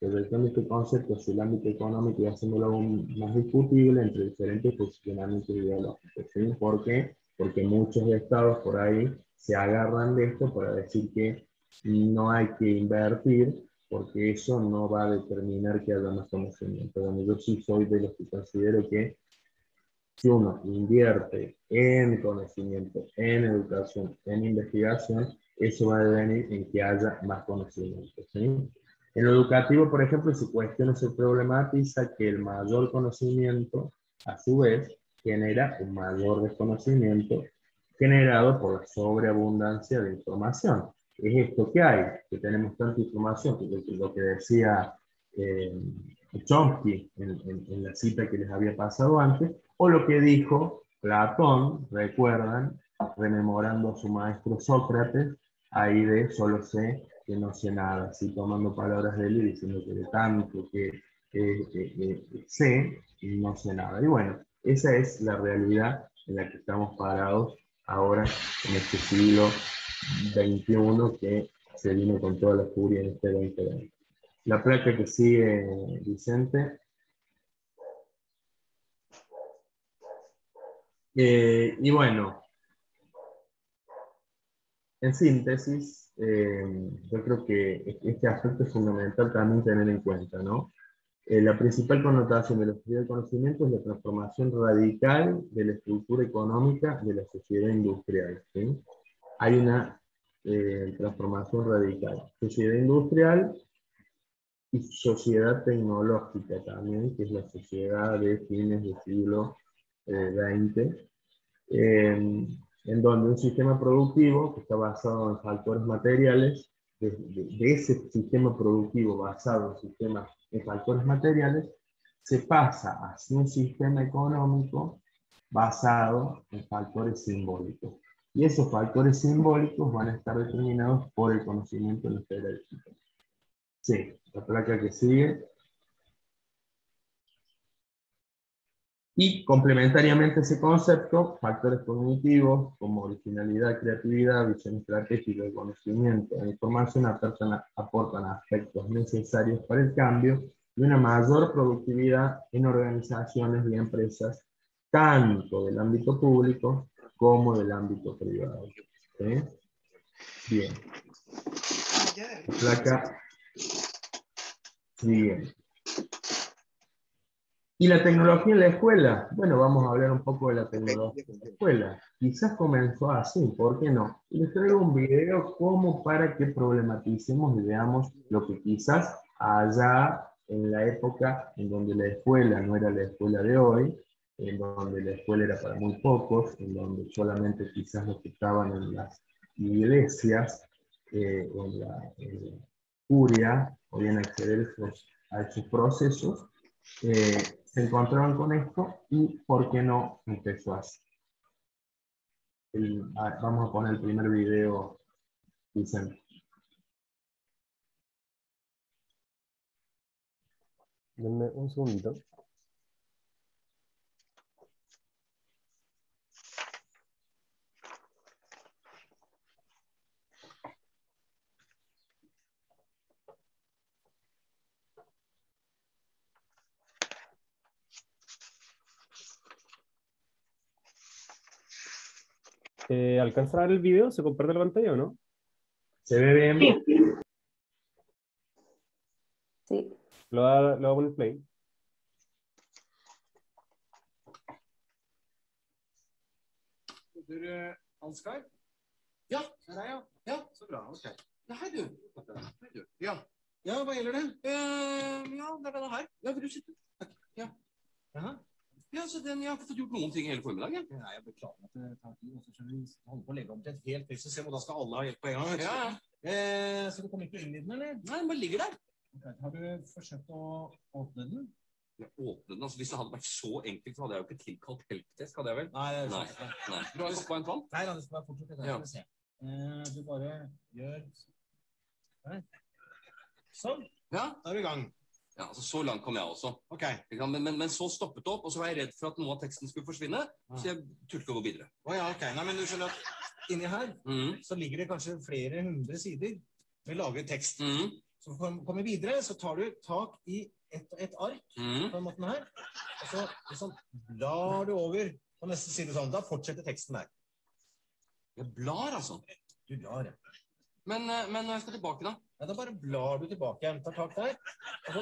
Speaker 2: Proyectando este concepto hacia el ámbito económico y haciéndolo aún más discutible entre diferentes posicionamientos ideológicos. ¿Sí? ¿Por qué? Porque muchos estados por ahí se agarran de esto para decir que no hay que invertir porque eso no va a determinar que haya más conocimiento. Bueno, yo sí soy de los que considero que si uno invierte en conocimiento, en educación, en investigación, eso va a devenir en que haya más conocimiento. ¿Sí? En lo educativo, por ejemplo, se cuestiona, se problematiza que el mayor conocimiento, a su vez, genera un mayor desconocimiento generado por la sobreabundancia de información. Es esto que hay, que tenemos tanta información, que lo que decía Chomsky en la cita que les había pasado antes, o lo que dijo Platón, recuerdan, rememorando a su maestro Sócrates, ahí de solo sé que no sé nada, así tomando palabras de él y diciendo que de tanto que sé, no sé nada. Y bueno, esa es la realidad en la que estamos parados ahora en este siglo XXI que se vino con toda la furia en este 2020. La placa que sigue, Vicente. Y bueno, En síntesis, yo creo que este aspecto es fundamental también tener en cuenta, ¿no? La principal connotación de la sociedad del conocimiento es la transformación radical de la estructura económica de la sociedad industrial, ¿sí? Hay una transformación radical. Sociedad industrial y sociedad tecnológica también, que es la sociedad de fines del siglo XX, en donde un sistema productivo que está basado en factores materiales, de ese sistema productivo basado en factores materiales, se pasa hacia un sistema económico basado en factores simbólicos. Y esos factores simbólicos van a estar determinados por el conocimiento de la esfera digital. Sí, la placa que sigue. Y complementariamente a ese concepto, factores cognitivos como originalidad, creatividad, visión estratégica, conocimiento e información aportan aspectos necesarios para el cambio y una mayor productividad en organizaciones y empresas, tanto del ámbito público como del ámbito privado. ¿Sí? Bien. Placa siguiente. ¿Y la tecnología en la escuela? Bueno, vamos a hablar un poco de la tecnología en la escuela. Quizás comenzó así, ¿por qué no? Y les traigo un video como para que problematicemos y veamos lo que quizás allá en la época en donde la escuela no era la escuela de hoy, en donde la escuela era para muy pocos, en donde solamente quizás los que estaban en las iglesias, o en la curia, podían acceder a esos procesos, se encontraban con esto y, ¿por qué no empezó así? Vamos a poner el primer video, Vicente.
Speaker 4: Denme un segundito. ¿Alcanza a ver el video? ¿Se comparte la pantalla o no?
Speaker 2: ¿Se ve bien?
Speaker 1: Sí.
Speaker 4: Lo voy a poner play.
Speaker 5: Ansgar? Ja, det er jeg. Ja, så bra. Ok. Ja, hei du. Hei du. Ja. Ja, hva gjelder det? Ja, det er denne her. Ja, vil du sitte? Takk. Ja. Jaha. Ja, så jeg har ikke fått gjort noen ting hele formiddagen. Nei, jeg beklager at det tar tid. Og så skjønner vi holder på å legge om til et helt nytt system, og da skal alle ha hjelp på en gang. Ja, ja. Så du kommer ikke inn i den, eller? Nei, den bare ligger der. Okay. Har du forsøkt å åpne den? Ja, åpne den? Altså, hvis det hadde vært så enkelt, så hadde jeg jo ikke tilkalt helpdesk, hadde jeg vel? Nei. Nei. Du har jo på en vann? Nei, det skal være fortsatt. Det skal vi se. Du bare gjør sånn. Sånn. Ja, da er vi i gang. Ja, altså så langt kom jeg også. Ok. Men så stoppet det opp, og så var jeg redd for at noe av teksten skulle forsvinne, så jeg turte å gå videre. Ja, ok. Nei, men du skjønner at inni her, så ligger det kanskje flere hundre sider med lagret tekst. Så for å komme videre, så tar du tak i et ark på den måten her, og så liksom blar du over på neste side sånn. Da fortsetter teksten der. Jeg blar, altså. Du blar, ja. Men når jeg skal tilbake, da? Ja, da bare blar du tilbake igjen. Tar tak der. Og så,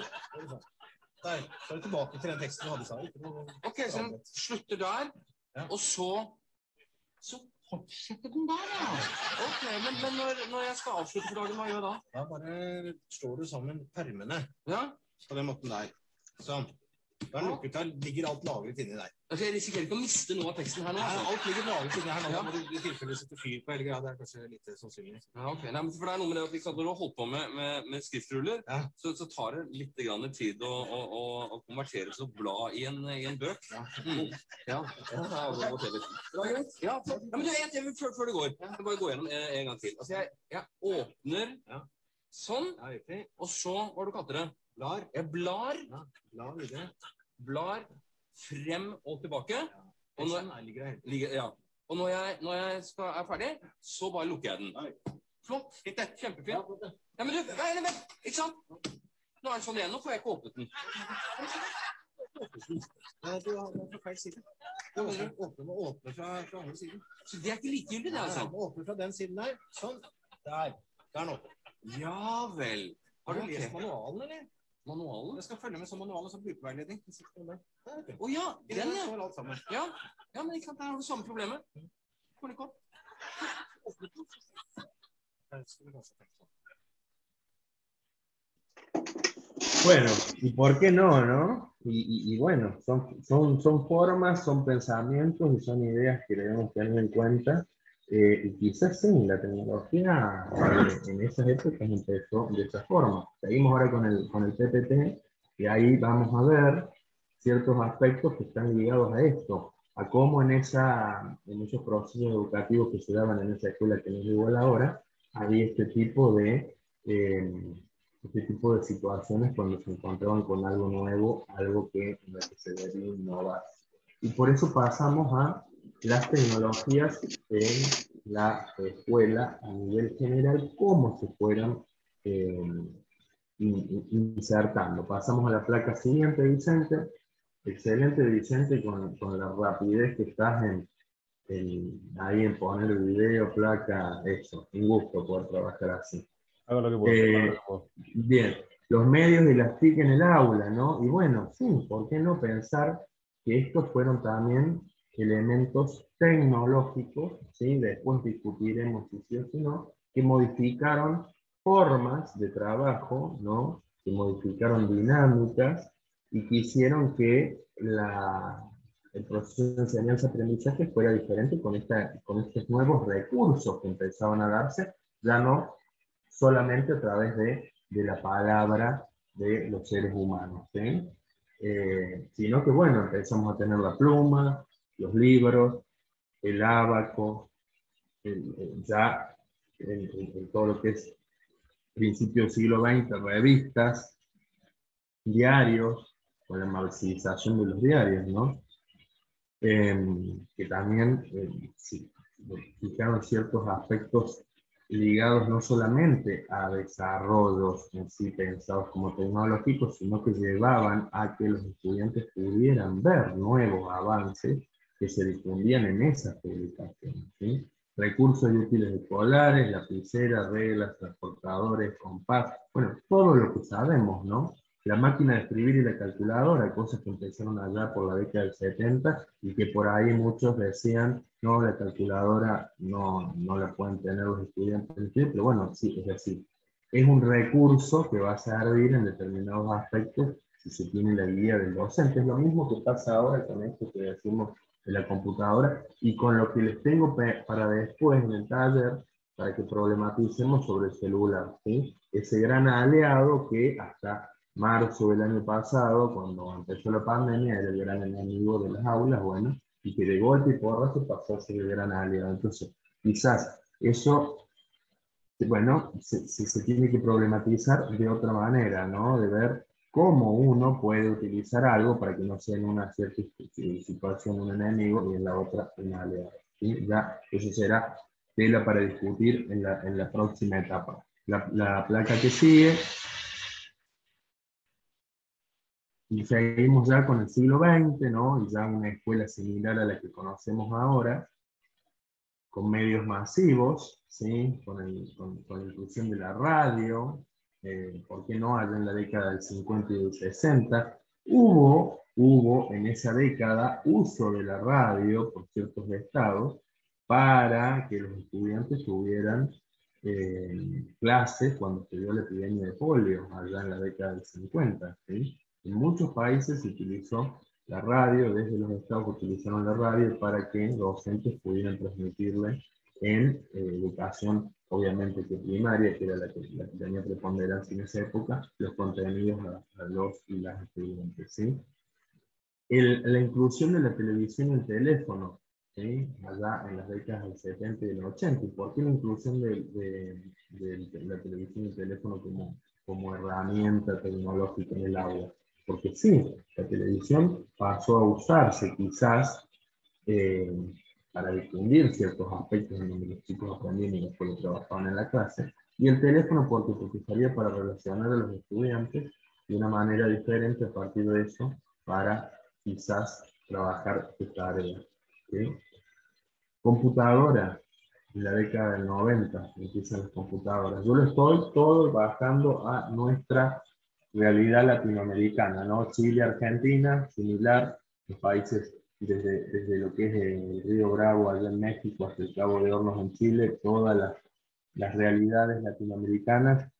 Speaker 5: der. Så er du tilbake til den teksten du hadde sagt. Ok, så den slutter der, og så fortsetter den der, ja. Ok, men når jeg skal avslutte for dagen, hva gjør jeg da? Da bare slår du sammen permene. Ja. På den måten der. Sånn. Da er lukket der, ligger alt lagret inni der. Altså, jeg risikerer ikke å miste noe av teksten her nå? Nei, alt ligger lagret inni her nå. Må du i tilfelle sette fyr på, eller det er kanskje litt sannsynlig. Ja, ok. Nei, for det er noe med det at når du har holdt på med skriftruller, så tar det litt tid å konvertere til å bla i en bøk. Ja. Det var greit. Ja, men jeg vil før det går. Jeg bare gå gjennom en gang til. Altså, jeg åpner sånn, og så, hva du kaller det? Blar. Jeg blar. Ja, blar videre. Blar frem og tilbake. Og når jeg er ferdig, så bare lukker jeg den. Flott. Kjempefint. Ja, men du, vent. Ikke sant? Nå er det sånn igjen. Nå får jeg ikke åpnet den. Nei, du har feil side. Åpne fra andre siden. Så det er ikke likegyldig, det, altså? Må åpne fra den siden der. Sånn. Der. Der er den oppe. Ja vel. Har du lest manualen, eller? Manualen? Jeg skal følge med som manualen som brukerveiledning. Å ja, den ja. Ja, men ikke sant, der har du samme problemet. Kommer det ikke opp?
Speaker 2: Bueno, ¿y por qué no, no? Y bueno, son formas, son pensamientos y son ideas que debemos tener en cuenta. Y quizás sí, la tecnología en esas épocas empezó de esa forma. Seguimos ahora con el PPT y ahí vamos a ver ciertos aspectos que están ligados a esto, a cómo en esos procesos educativos que se daban en esa escuela que nos igual ahora, había este tipo de situaciones cuando se encontraban con algo nuevo, algo en lo que se debía innovar. Y por eso pasamos a las tecnologías en la escuela a nivel general, cómo se fueron insertando. Pasamos a la placa siguiente, Vicente. Excelente, Vicente, con la rapidez que estás ahí en poner el video, placa, eso. Un gusto poder trabajar así.
Speaker 4: Hago lo que puedo.
Speaker 2: Bien, los medios de las TIC en el aula, ¿no? Y bueno, sí, ¿por qué no pensar que estos fueron también elementos tecnológicos, ¿sí? Después discutiremos si sí o si no, que modificaron formas de trabajo, ¿no? Que modificaron dinámicas y que hicieron que el proceso de enseñanza-aprendizaje fuera diferente con estos nuevos recursos que empezaban a darse, ya no solamente a través de la palabra de los seres humanos, ¿sí? Sino que, bueno, empezamos a tener la pluma, los libros, el ábaco, ya en todo lo que es principio del siglo XX, revistas, diarios, con la marxización de los diarios, ¿no? Que también fijaron ciertos aspectos ligados no solamente a desarrollos en sí pensados como tecnológicos, sino que llevaban a que los estudiantes pudieran ver nuevos avances que se difundían en esas publicaciones, ¿sí? Recursos y útiles escolares, lapiceras, reglas, transportadores, compás, bueno, todo lo que sabemos, ¿no? La máquina de escribir y la calculadora, cosas que empezaron allá por la década del 70 y que por ahí muchos decían, no, la calculadora no la pueden tener los estudiantes, pero bueno, sí, es decir, es un recurso que va a servir en determinados aspectos si se tiene la guía del docente. Es lo mismo que pasa ahora con esto que decimos de la computadora y con lo que les tengo para después en el taller, para que problematicemos sobre el celular, ¿sí? Ese gran aliado que hasta marzo del año pasado, cuando empezó la pandemia, era el gran enemigo de las aulas, bueno, y que de golpe y porrazo pasó a ser el gran aliado. Entonces, quizás eso, bueno, se tiene que problematizar de otra manera, ¿no? De ver cómo uno puede utilizar algo para que no sea en una cierta situación un enemigo y en la otra un aliado, ¿sí? Ya, eso será tela para discutir en la próxima etapa. La placa que sigue. Y seguimos ya con el siglo XX, ¿no? Y ya una escuela similar a la que conocemos ahora, con medios masivos, ¿sí? Con la inclusión de la radio, ¿por qué no? Allá en la década del 50 y del 60, hubo en esa década uso de la radio por ciertos estados para que los estudiantes tuvieran clases cuando se dio la epidemia de polio, allá en la década del 50, ¿sí? En muchos países se utilizó la radio, desde los estados utilizaron la radio para que docentes pudieran transmitirle en educación, obviamente que primaria, que era la que tenía preponderancia en esa época, los contenidos a los y las estudiantes, ¿sí? La inclusión de la televisión y el teléfono, ¿sí? Allá en las décadas del 70 y del 80. ¿Y por qué la inclusión de la televisión y el teléfono como herramienta tecnológica en el aula? Porque sí, la televisión pasó a usarse quizás para difundir ciertos aspectos en donde los chicos aprendían y después lo trabajaban en la clase, y el teléfono porque servía para relacionar a los estudiantes de una manera diferente a partir de eso, para quizás trabajar tu tarea. ¿Sí? Computadora, en la década del 90 empiezan las computadoras. Yo lo estoy todo bajando a nuestra realidad latinoamericana, ¿no? Chile, Argentina, similar, los países desde lo que es el Río Bravo allá en México hasta el Cabo de Hornos en Chile, todas las realidades latinoamericanas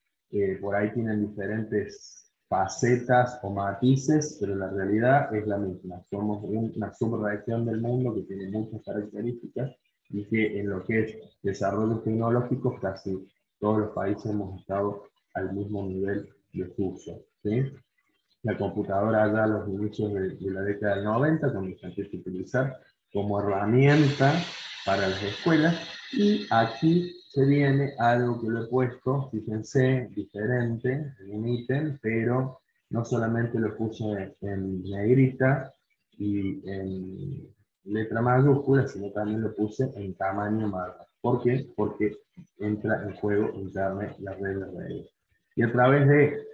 Speaker 2: por ahí tienen diferentes facetas o matices, pero la realidad es la misma. Somos una subregión del mundo que tiene muchas características y que en lo que es desarrollo tecnológico casi todos los países hemos estado al mismo nivel de uso. ¿Sí? La computadora allá a los inicios de la década del 90, cuando se empieza a utilizar como herramienta para las escuelas, y aquí se viene algo que lo he puesto, fíjense, diferente, en un ítem, pero no solamente lo puse en negrita y en letra mayúscula, sino también lo puse en tamaño marca. ¿Por qué? Porque entra en juego Internet, las reglas de ellos. Y a través de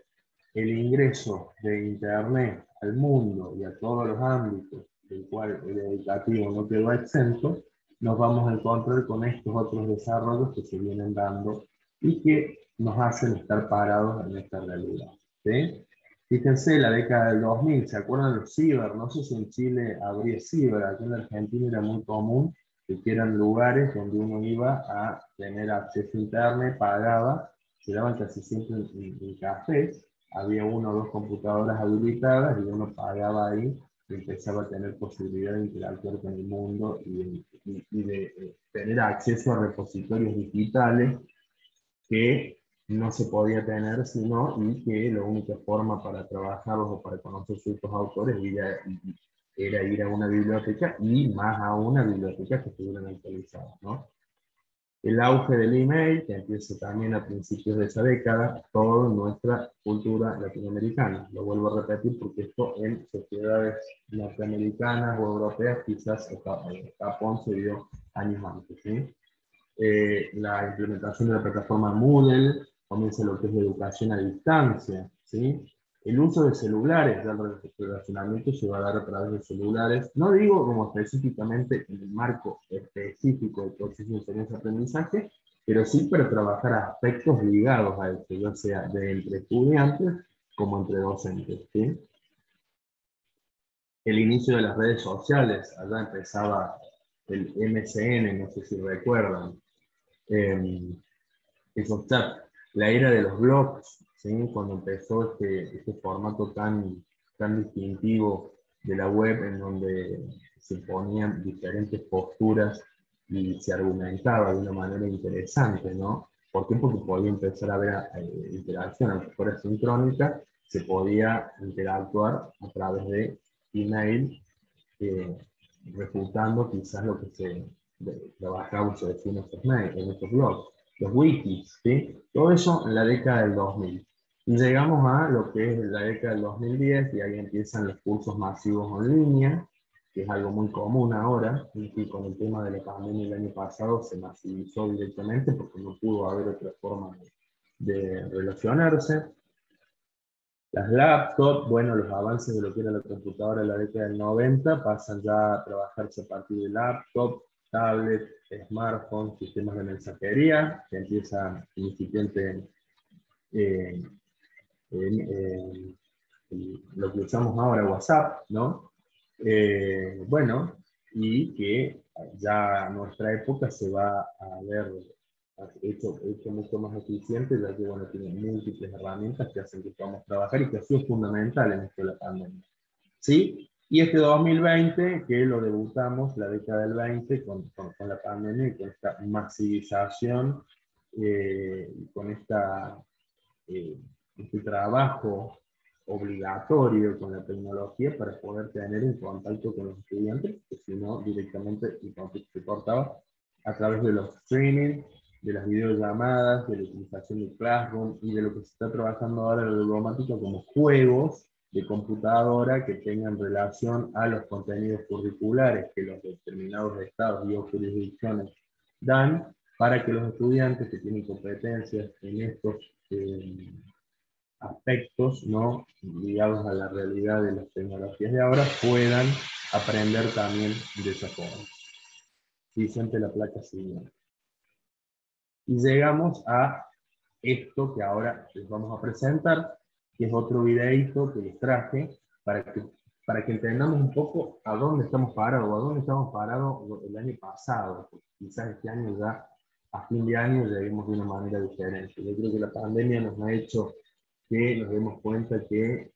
Speaker 2: el ingreso de Internet al mundo y a todos los ámbitos del cual el educativo no quedó exento, nos vamos a encontrar con estos otros desarrollos que se vienen dando y que nos hacen estar parados en esta realidad. ¿Sí? Fíjense, la década del 2000, ¿se acuerdan los ciber? No sé si en Chile habría ciber, aquí en Argentina era muy común que eran lugares donde uno iba a tener acceso a Internet, pagaba, se daban casi siempre en cafés, había una o dos computadoras habilitadas y uno pagaba ahí y empezaba a tener posibilidad de interactuar con el mundo y de tener acceso a repositorios digitales que no se podía tener sino y que la única forma para trabajarlos o para conocer ciertos autores era ir a una biblioteca y más a una biblioteca que estuvieran actualizadas, ¿no? El auge del email, que empieza también a principios de esa década, todo en nuestra cultura latinoamericana. Lo vuelvo a repetir porque esto en sociedades norteamericanas o europeas quizás en Japón se dio años antes. ¿Sí? La implementación de la plataforma Moodle, comienza lo que es la educación a distancia. ¿Sí? El uso de celulares, ya el relacionamiento se va a dar a través de celulares. No digo como específicamente en el marco específico del proceso de enseñanza-aprendizaje, pero sí para trabajar aspectos ligados a esto, ya sea de entre estudiantes como entre docentes. ¿Sí? El inicio de las redes sociales, allá empezaba el MSN, no sé si recuerdan, esos chats, la era de los blogs, ¿sí? Cuando empezó este formato tan distintivo de la web en donde se ponían diferentes posturas y se argumentaba de una manera interesante, ¿no? ¿Por qué? Porque podía empezar a haber interacción, aunque fuera sincrónica, se podía interactuar a través de email, refutando quizás lo que se trabajaba o se decía en estos blogs. Los wikis, ¿sí? Todo eso en la década del 2000. Y llegamos a lo que es la década del 2010 y ahí empiezan los cursos masivos en línea, que es algo muy común ahora, y que con el tema de la pandemia el año pasado se masivizó directamente porque no pudo haber otra forma de relacionarse. Las laptops, bueno, los avances de lo que era la computadora en la década del 90 pasan ya a trabajarse a partir de laptop, tablet, smartphone, sistemas de mensajería, que empieza incipiente lo que usamos ahora, WhatsApp, ¿no? Bueno, y que ya en nuestra época se va a ver hecho mucho más eficiente, ya que bueno, tiene múltiples herramientas que hacen que podamos trabajar y que ha sido fundamental en esto de la pandemia. ¿Sí? Y este 2020, que lo debutamos, la década del 20, con la pandemia y con esta masivización, con este trabajo obligatorio con la tecnología para poder tener un contacto con los estudiantes, que si no, directamente el contacto se cortaba a través de los streaming, de las videollamadas, de la utilización de Classroom y de lo que se está trabajando ahora en la robótica como juegos de computadora que tengan relación a los contenidos curriculares que los determinados estados y o jurisdicciones dan para que los estudiantes que tienen competencias en estos aspectos, ¿no?, ligados a la realidad de las tecnologías de ahora puedan aprender también de esa forma. Vicente La Placa siguiente. Y llegamos a esto que ahora les vamos a presentar, que es otro videíto que les traje para que entendamos un poco a dónde estamos parados, o a dónde estamos parados el año pasado. Porque quizás este año ya, a fin de año, lleguemos de una manera diferente. Yo creo que la pandemia nos ha hecho que nos demos cuenta que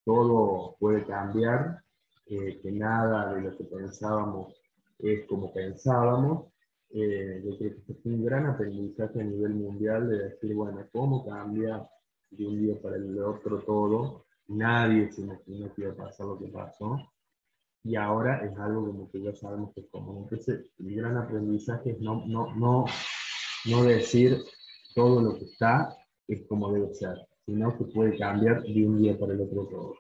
Speaker 2: todo puede cambiar, que nada de lo que pensábamos es como pensábamos. Yo creo que este fue un gran aprendizaje a nivel mundial de decir, bueno, ¿cómo cambia de un día para el otro todo? Nadie se imaginó que iba a pasar lo que pasó. Y ahora es algo como que ya sabemos que es común. Entonces, el gran aprendizaje es no decir todo lo que está es como debe ser, sino que puede cambiar de un día para el otro todo.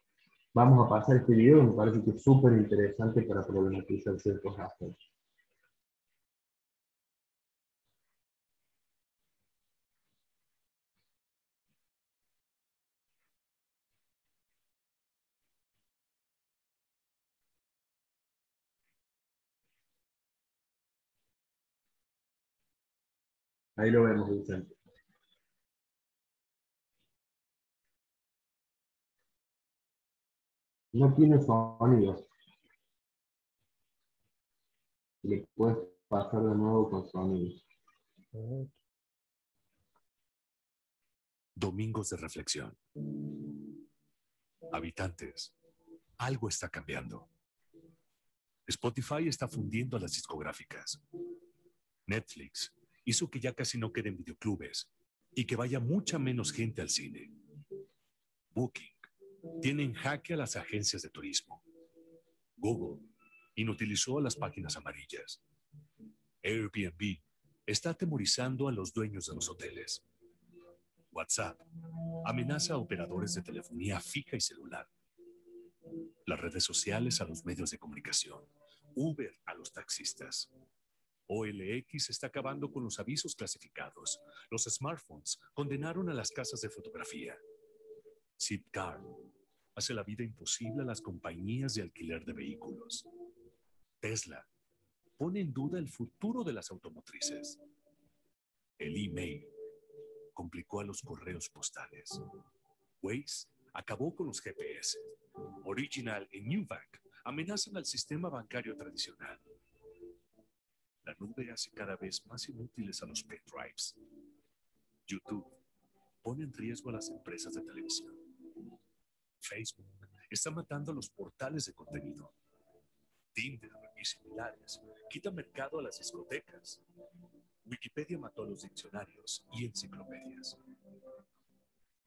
Speaker 2: Vamos a pasar este video, me parece que es súper interesante para problematizar ciertos aspectos. Ahí lo vemos, Vicente. No tiene sonido. Le puedes pasar de nuevo con sonido.
Speaker 6: Domingos de reflexión. Habitantes, algo está cambiando. Spotify está fundiendo a las discográficas. Netflix hizo que ya casi no queden videoclubes y que vaya mucha menos gente al cine. Booking tiene en jaque a las agencias de turismo. Google inutilizó a las páginas amarillas. Airbnb está atemorizando a los dueños de los hoteles. WhatsApp amenaza a operadores de telefonía fija y celular. Las redes sociales a los medios de comunicación. Uber a los taxistas. OLX está acabando con los avisos clasificados. Los smartphones condenaron a las casas de fotografía. Zipcar hace la vida imposible a las compañías de alquiler de vehículos. Tesla pone en duda el futuro de las automotrices. El email complicó a los correos postales. Waze acabó con los GPS. Original y Nubank amenazan al sistema bancario tradicional. La nube hace cada vez más inútiles a los pendrives. YouTube pone en riesgo a las empresas de televisión. Facebook está matando a los portales de contenido. Tinder y similares quitan mercado a las discotecas. Wikipedia mató a los diccionarios y enciclopedias.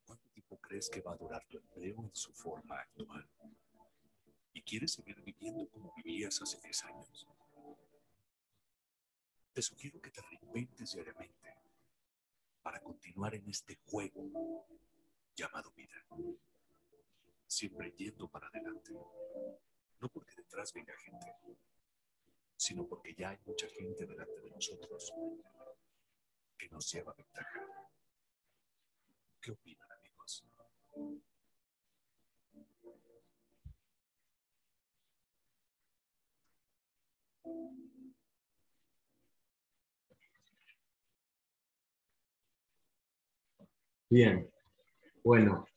Speaker 6: ¿Cuánto tiempo crees que va a durar tu empleo en su forma actual? ¿Y quieres seguir viviendo como vivías hace 10 años? Te sugiero que te reinventes diariamente para continuar en este juego llamado vida. Siempre yendo para adelante. No porque detrás venga gente, sino porque ya hay mucha gente delante de nosotros que nos lleva ventaja. ¿Qué opinan, amigos?
Speaker 2: Bien, bueno,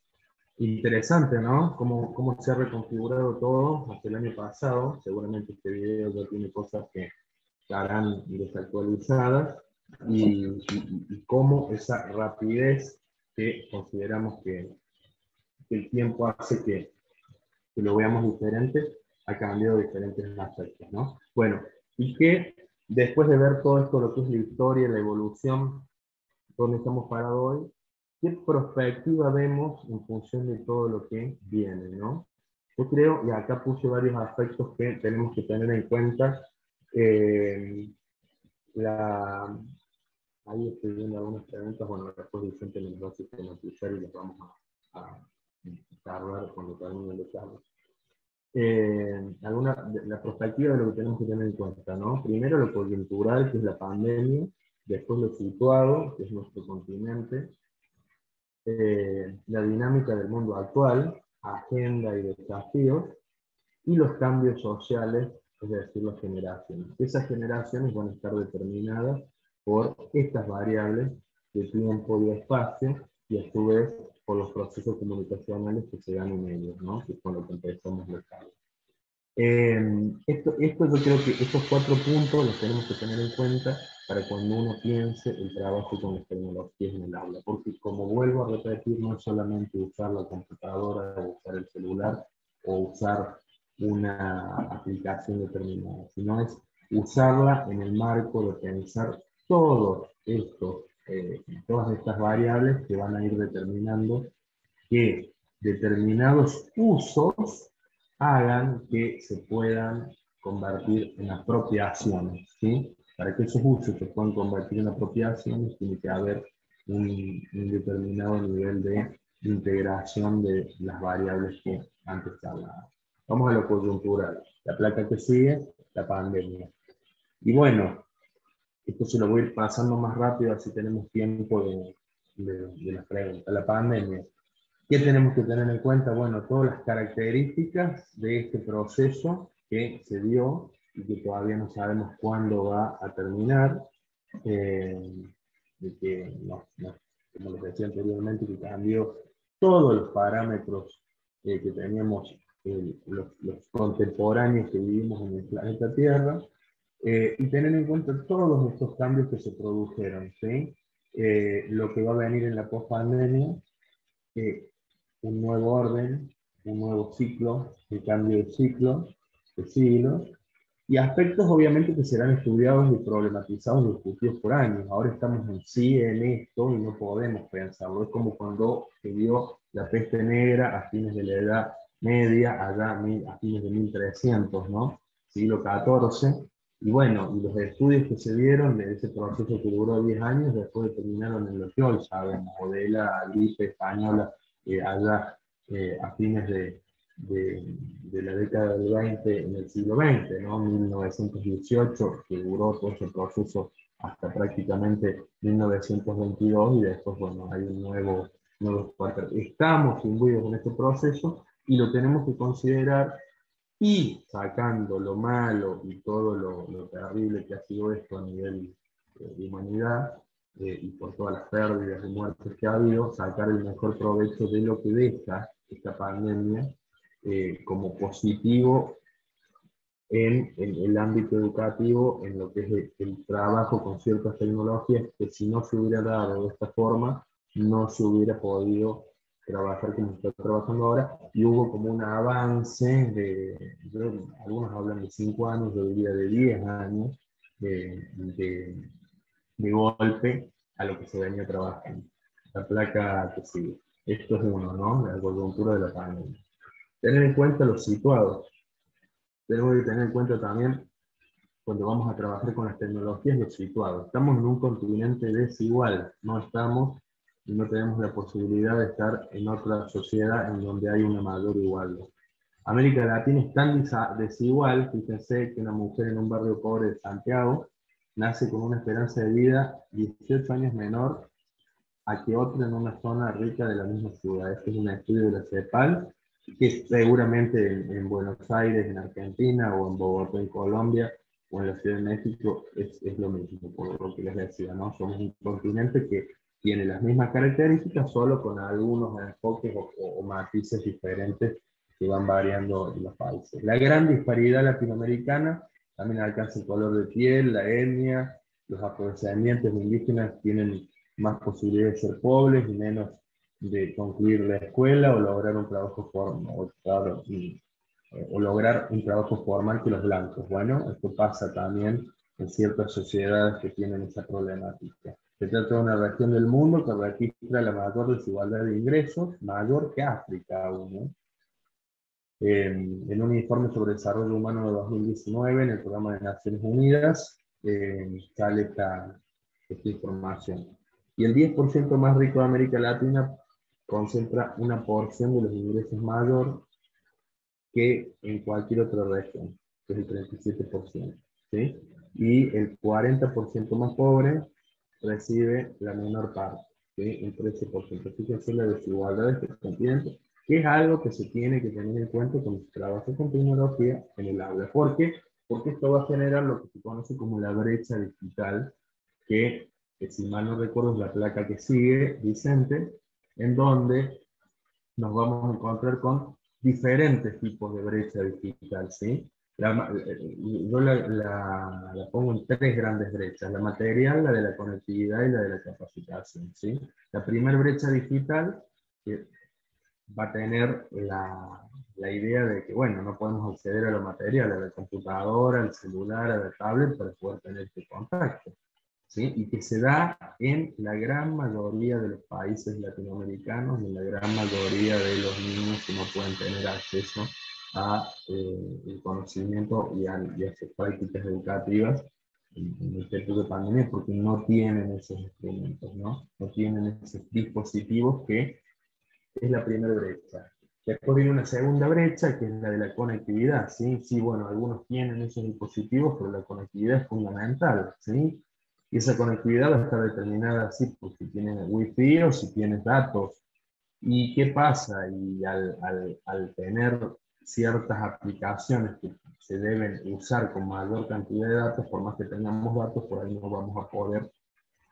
Speaker 2: interesante, ¿no? Cómo se ha reconfigurado todo hasta el año pasado. Seguramente este video ya tiene cosas que estarán desactualizadas y cómo esa rapidez que consideramos que el tiempo hace que lo veamos diferente, ha cambiado diferentes aspectos, ¿no? Bueno, y que después de ver todo esto, lo que es la historia, la evolución, donde estamos parados hoy, ¿qué perspectiva vemos en función de todo lo que viene, ¿no? Yo creo, y acá puse varios aspectos que tenemos que tener en cuenta. Ahí estoy viendo algunas preguntas, bueno, después Vicente nos va a sistematizar y las vamos a cargar cuando termine el charla. La perspectiva de lo que tenemos que tener en cuenta, ¿no? Primero lo coyuntural, que es la pandemia, después lo situado, que es nuestro continente, la dinámica del mundo actual, agenda y desafíos, y los cambios sociales, es decir, las generaciones. Esas generaciones van a estar determinadas por estas variables de tiempo y espacio, y a su vez por los procesos comunicacionales que se dan en ellos, ¿no? Que es con lo que empezamos los cambios. Esto yo creo que estos 4 puntos los tenemos que tener en cuenta para cuando uno piense el trabajo con las tecnologías en el aula, porque como vuelvo a repetir, no es solamente usar la computadora, o usar el celular, o usar una aplicación determinada, sino es usarla en el marco de pensar todos estos, todas estas variables que van a ir determinando que determinados usos hagan que se puedan convertir en apropiaciones, ¿sí? Para que esos usos se puedan convertir en apropiaciones, tiene que haber un determinado nivel de integración de las variables que antes hablaba. Vamos a lo coyuntural. La placa que sigue, la pandemia. Y bueno, esto se lo voy a ir pasando más rápido, así tenemos tiempo de las preguntas. La pandemia. ¿Qué tenemos que tener en cuenta? Bueno, todas las características de este proceso que se dio y que todavía no sabemos cuándo va a terminar, de que, como les decía anteriormente, que cambió todos los parámetros que teníamos, los contemporáneos que vivimos en el planeta Tierra, y tener en cuenta todos estos cambios que se produjeron, ¿sí? Lo que va a venir en la post-pandemia, un nuevo orden, un nuevo ciclo, el cambio de ciclo, de siglo, y aspectos obviamente que serán estudiados y problematizados y discutidos por años. Ahora estamos en esto y no podemos pensarlo. Es como cuando se dio la peste negra a fines de la Edad Media, allá a fines de 1300, ¿no? Siglo XIV. Y bueno, y los estudios que se dieron de ese proceso que duró 10 años, después terminaron en lo que hoy sabemos, o de la gripe española, allá a fines de la década del 20 en el siglo XX, ¿no? 1918, que duró todo ese proceso hasta prácticamente 1922, y después, bueno, hay un nuevo estamos imbuidos en este proceso y lo tenemos que considerar, y sacando lo malo y todo lo terrible que ha sido esto a nivel de humanidad, y por todas las pérdidas y muertes que ha habido, sacar el mejor provecho de lo que deja esta pandemia como positivo en el ámbito educativo, en lo que es el trabajo con ciertas tecnologías que, si no se hubiera dado de esta forma, no se hubiera podido trabajar como se está trabajando ahora, y hubo como un avance algunos hablan de 5 años, yo diría de 10 años, de golpe a lo que se venía trabajando. La placa que sigue. Esto es uno, ¿no? La coyuntura de la pandemia. Tener en cuenta los situados. Tenemos que tener en cuenta también, cuando vamos a trabajar con las tecnologías, los situados. Estamos en un continente desigual, no estamos y no tenemos la posibilidad de estar en otra sociedad en donde hay una mayor igualdad. América Latina es tan desigual, fíjense que una mujer en un barrio pobre de Santiago nace con una esperanza de vida 18 años menor a que otra en una zona rica de la misma ciudad. Este es un estudio de la CEPAL, que seguramente en Buenos Aires, en Argentina, o en Bogotá, en Colombia, o en la Ciudad de México, es lo mismo, por lo que les decía, ¿no? Somos un continente que tiene las mismas características, solo con algunos enfoques o matices diferentes que van variando en los países. La gran disparidad latinoamericana también alcanza el color de piel, la etnia, los afrodescendientes indígenas tienen más posibilidades de ser pobres y menos de concluir la escuela o lograr un trabajo formal, o lograr un trabajo formal que los blancos. Bueno, esto pasa también en ciertas sociedades que tienen esa problemática. Se trata de una región del mundo que registra la mayor desigualdad de ingresos, mayor que África aún, ¿no? En un informe sobre desarrollo humano de 2019, en el Programa de Naciones Unidas, sale esta información. Y el 10% más rico de América Latina concentra una porción de los ingresos mayor que en cualquier otra región, que es el 37%. ¿Sí? Y el 40% más pobre recibe la menor parte, ¿sí? El 13%. Fíjense la desigualdad de este continente. que es algo que se tiene que tener en cuenta cuando se trabaja con tecnología en el aula. ¿Por qué? Porque esto va a generar lo que se conoce como la brecha digital, que si mal no recuerdo es la placa que sigue, Vicente, en donde nos vamos a encontrar con diferentes tipos de brecha digital, ¿sí? Yo la pongo en tres grandes brechas: la material, la de la conectividad y la de la capacitación, ¿sí? La primera brecha digital que va a tener la idea de que, bueno, no podemos acceder a lo material, a la computadora, al celular, a la tablet para poder tener este contacto, ¿sí? Y que se da en la gran mayoría de los países latinoamericanos y en la gran mayoría de los niños que no pueden tener acceso a el conocimiento y a sus prácticas educativas en el tiempo de pandemia, porque no tienen esos instrumentos, ¿no? No tienen esos dispositivos, que es la primera brecha. Después viene una segunda brecha, que es la de la conectividad, ¿sí? Sí, bueno, algunos tienen esos dispositivos, pero la conectividad es fundamental, ¿sí? Y esa conectividad va a estar determinada así, por si tienes wifi o si tienes datos. ¿Y qué pasa? Y al tener ciertas aplicaciones que se deben usar con mayor cantidad de datos, por más que tengamos datos, por ahí no vamos a poder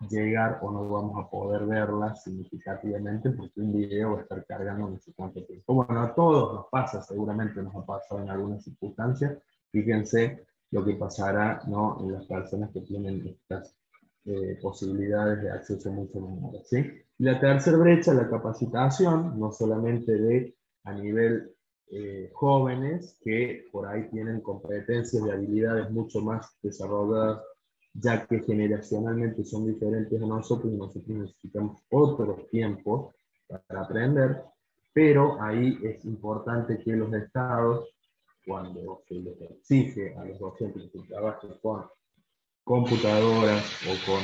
Speaker 2: llegar o no vamos a poder verla significativamente, porque un video va a estar cargando no sé cuánto tiempo. Bueno, a todos nos pasa, seguramente nos ha pasado en algunas circunstancias. Fíjense lo que pasará, ¿no?, en las personas que tienen estas posibilidades de acceso mucho menores, ¿sí? Y la tercera brecha, la capacitación, no solamente de a nivel jóvenes, que por ahí tienen competencias y habilidades mucho más desarrolladas, ya que generacionalmente son diferentes a nosotros y nosotros necesitamos otros tiempos para aprender, pero ahí es importante que los estados, cuando se les exige a los docentes que trabajen con computadoras o con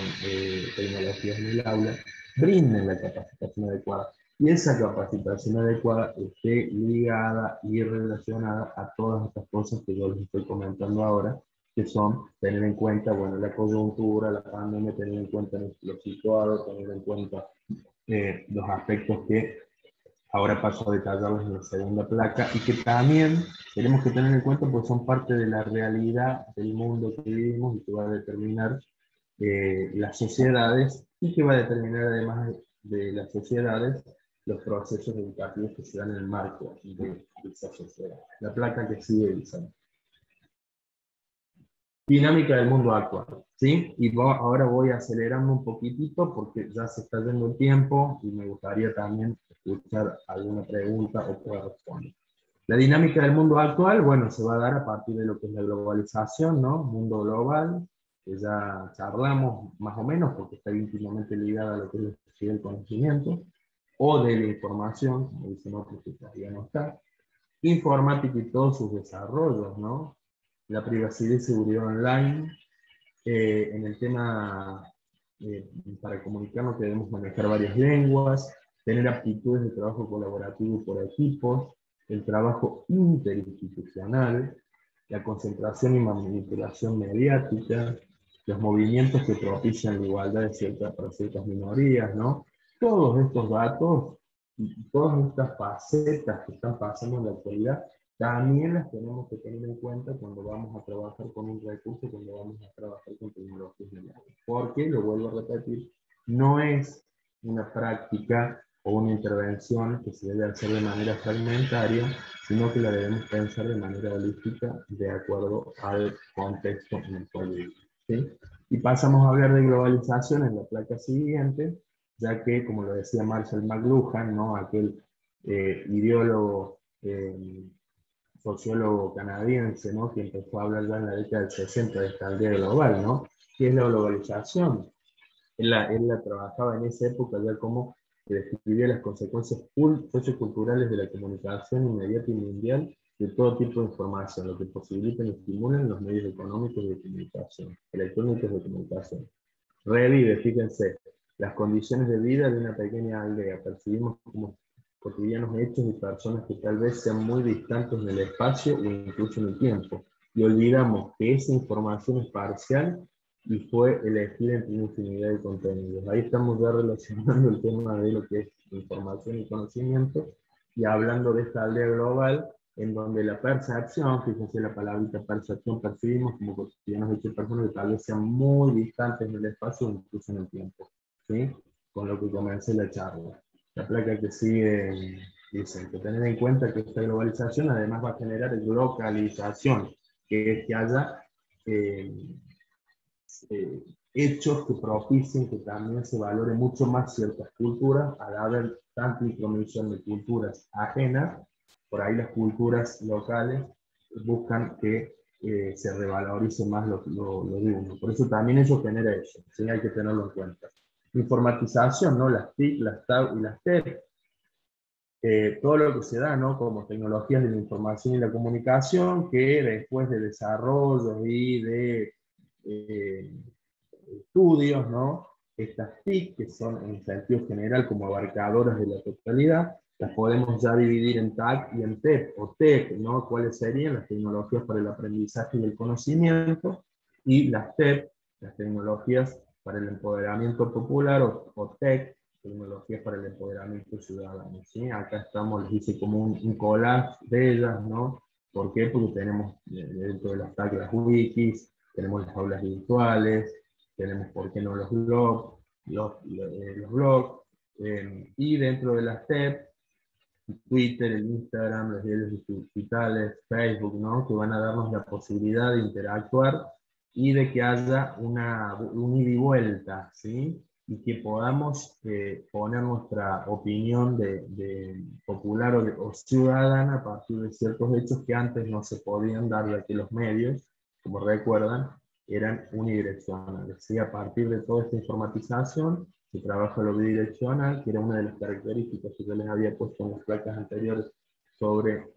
Speaker 2: tecnologías en el aula, brinden la capacitación adecuada. Y esa capacitación adecuada esté ligada y relacionada a todas estas cosas que yo les estoy comentando ahora, que son tener en cuenta, bueno, la coyuntura, la pandemia, tener en cuenta lo situado, tener en cuenta los aspectos que ahora paso a detallarlos en la segunda placa, y que también tenemos que tener en cuenta porque son parte de la realidad del mundo que vivimos y que va a determinar las sociedades, y que va a determinar además de las sociedades los procesos educativos que se dan en el marco de esa sociedad. La placa que sigue, Elisa. Dinámica del mundo actual, ¿sí? Y ahora voy acelerando un poquitito porque ya se está yendo el tiempo y me gustaría también escuchar alguna pregunta o poder responder. La dinámica del mundo actual, bueno, se va a dar a partir de lo que es la globalización, ¿no? Mundo global, que ya charlamos más o menos porque está íntimamente ligada a lo que es la sociedad del conocimiento o de la información, como dicen otros que todavía no está. Informática y todos sus desarrollos, ¿no? La privacidad y seguridad online. En el tema, para comunicarnos debemos manejar varias lenguas, tener aptitudes de trabajo colaborativo por equipos, el trabajo interinstitucional, la concentración y manipulación mediática, los movimientos que propician la igualdad para ciertas minorías, ¿no? Todos estos datos y todas estas facetas que están pasando en la actualidad también las tenemos que tener en cuenta cuando vamos a trabajar con un recurso, cuando vamos a trabajar con tecnologías de aula. Porque, lo vuelvo a repetir, no es una práctica o una intervención que se debe hacer de manera fragmentaria, sino que la debemos pensar de manera holística de acuerdo al contexto en el cual vivimos, ¿sí? Y pasamos a hablar de globalización en la placa siguiente, ya que, como lo decía Marshall McLuhan, ¿no?, aquel ideólogo sociólogo canadiense, ¿no?, que empezó a hablar ya en la década del 60 de esta aldea global, ¿no?, que es la globalización. Él la trabajaba en esa época ya como que describía las consecuencias socioculturales de la comunicación inmediata y mundial de todo tipo de información, lo que posibilitan y estimulan los medios económicos de comunicación, electrónicos de comunicación. Revive, fíjense, las condiciones de vida de una pequeña aldea. Percibimos como cotidianos hechos y personas que tal vez sean muy distantes en el espacio o incluso en el tiempo, y olvidamos que esa información es parcial y fue elegida entre una infinidad de contenidos. Ahí estamos ya relacionando el tema de lo que es información y conocimiento y hablando de esta aldea global, en donde la percepción, fíjense la palabrita percepción, percibimos como cotidianos hechos personas que tal vez sean muy distantes en el espacio o incluso en el tiempo, ¿sí? Con lo que comencé la charla. La placa que sigue dice que tener en cuenta que esta globalización además va a generar localización, que es que haya hechos que propicien que también se valore mucho más ciertas culturas al haber tanta intromisión de culturas ajenas. Por ahí las culturas locales buscan que se revalorice más lo de uno. Por eso también eso genera eso, ¿sí? Hay que tenerlo en cuenta. Informatización, ¿no? Las TIC, las TAU y las TEC, todo lo que se da, ¿no? Como tecnologías de la información y la comunicación, que después de desarrollo y de estudios, ¿no? Estas TIC, que son en sentido general como abarcadoras de la totalidad, las podemos ya dividir en TAC y en TEP o TEC, ¿no? ¿Cuáles serían las tecnologías para el aprendizaje y el conocimiento? Y las TEP, las tecnologías para el empoderamiento popular, o TEC, tecnologías para el empoderamiento ciudadano, ¿sí? Acá estamos, les hice como un collage de ellas, ¿no? ¿Por qué? Porque tenemos dentro de las TAC las wikis, tenemos las aulas virtuales, tenemos, ¿por qué no?, los blogs, y dentro de las TEP, Twitter, el Instagram, los diarios digitales, Facebook, ¿no?, que van a darnos la posibilidad de interactuar y de que haya un ida y vuelta, ¿sí? Y que podamos poner nuestra opinión de popular o ciudadana a partir de ciertos hechos que antes no se podían dar, ya que los medios, como recuerdan, eran unidireccionales, ¿sí? A partir de toda esta informatización se trabaja lo bidireccional, que era una de las características que yo les había puesto en las placas anteriores sobre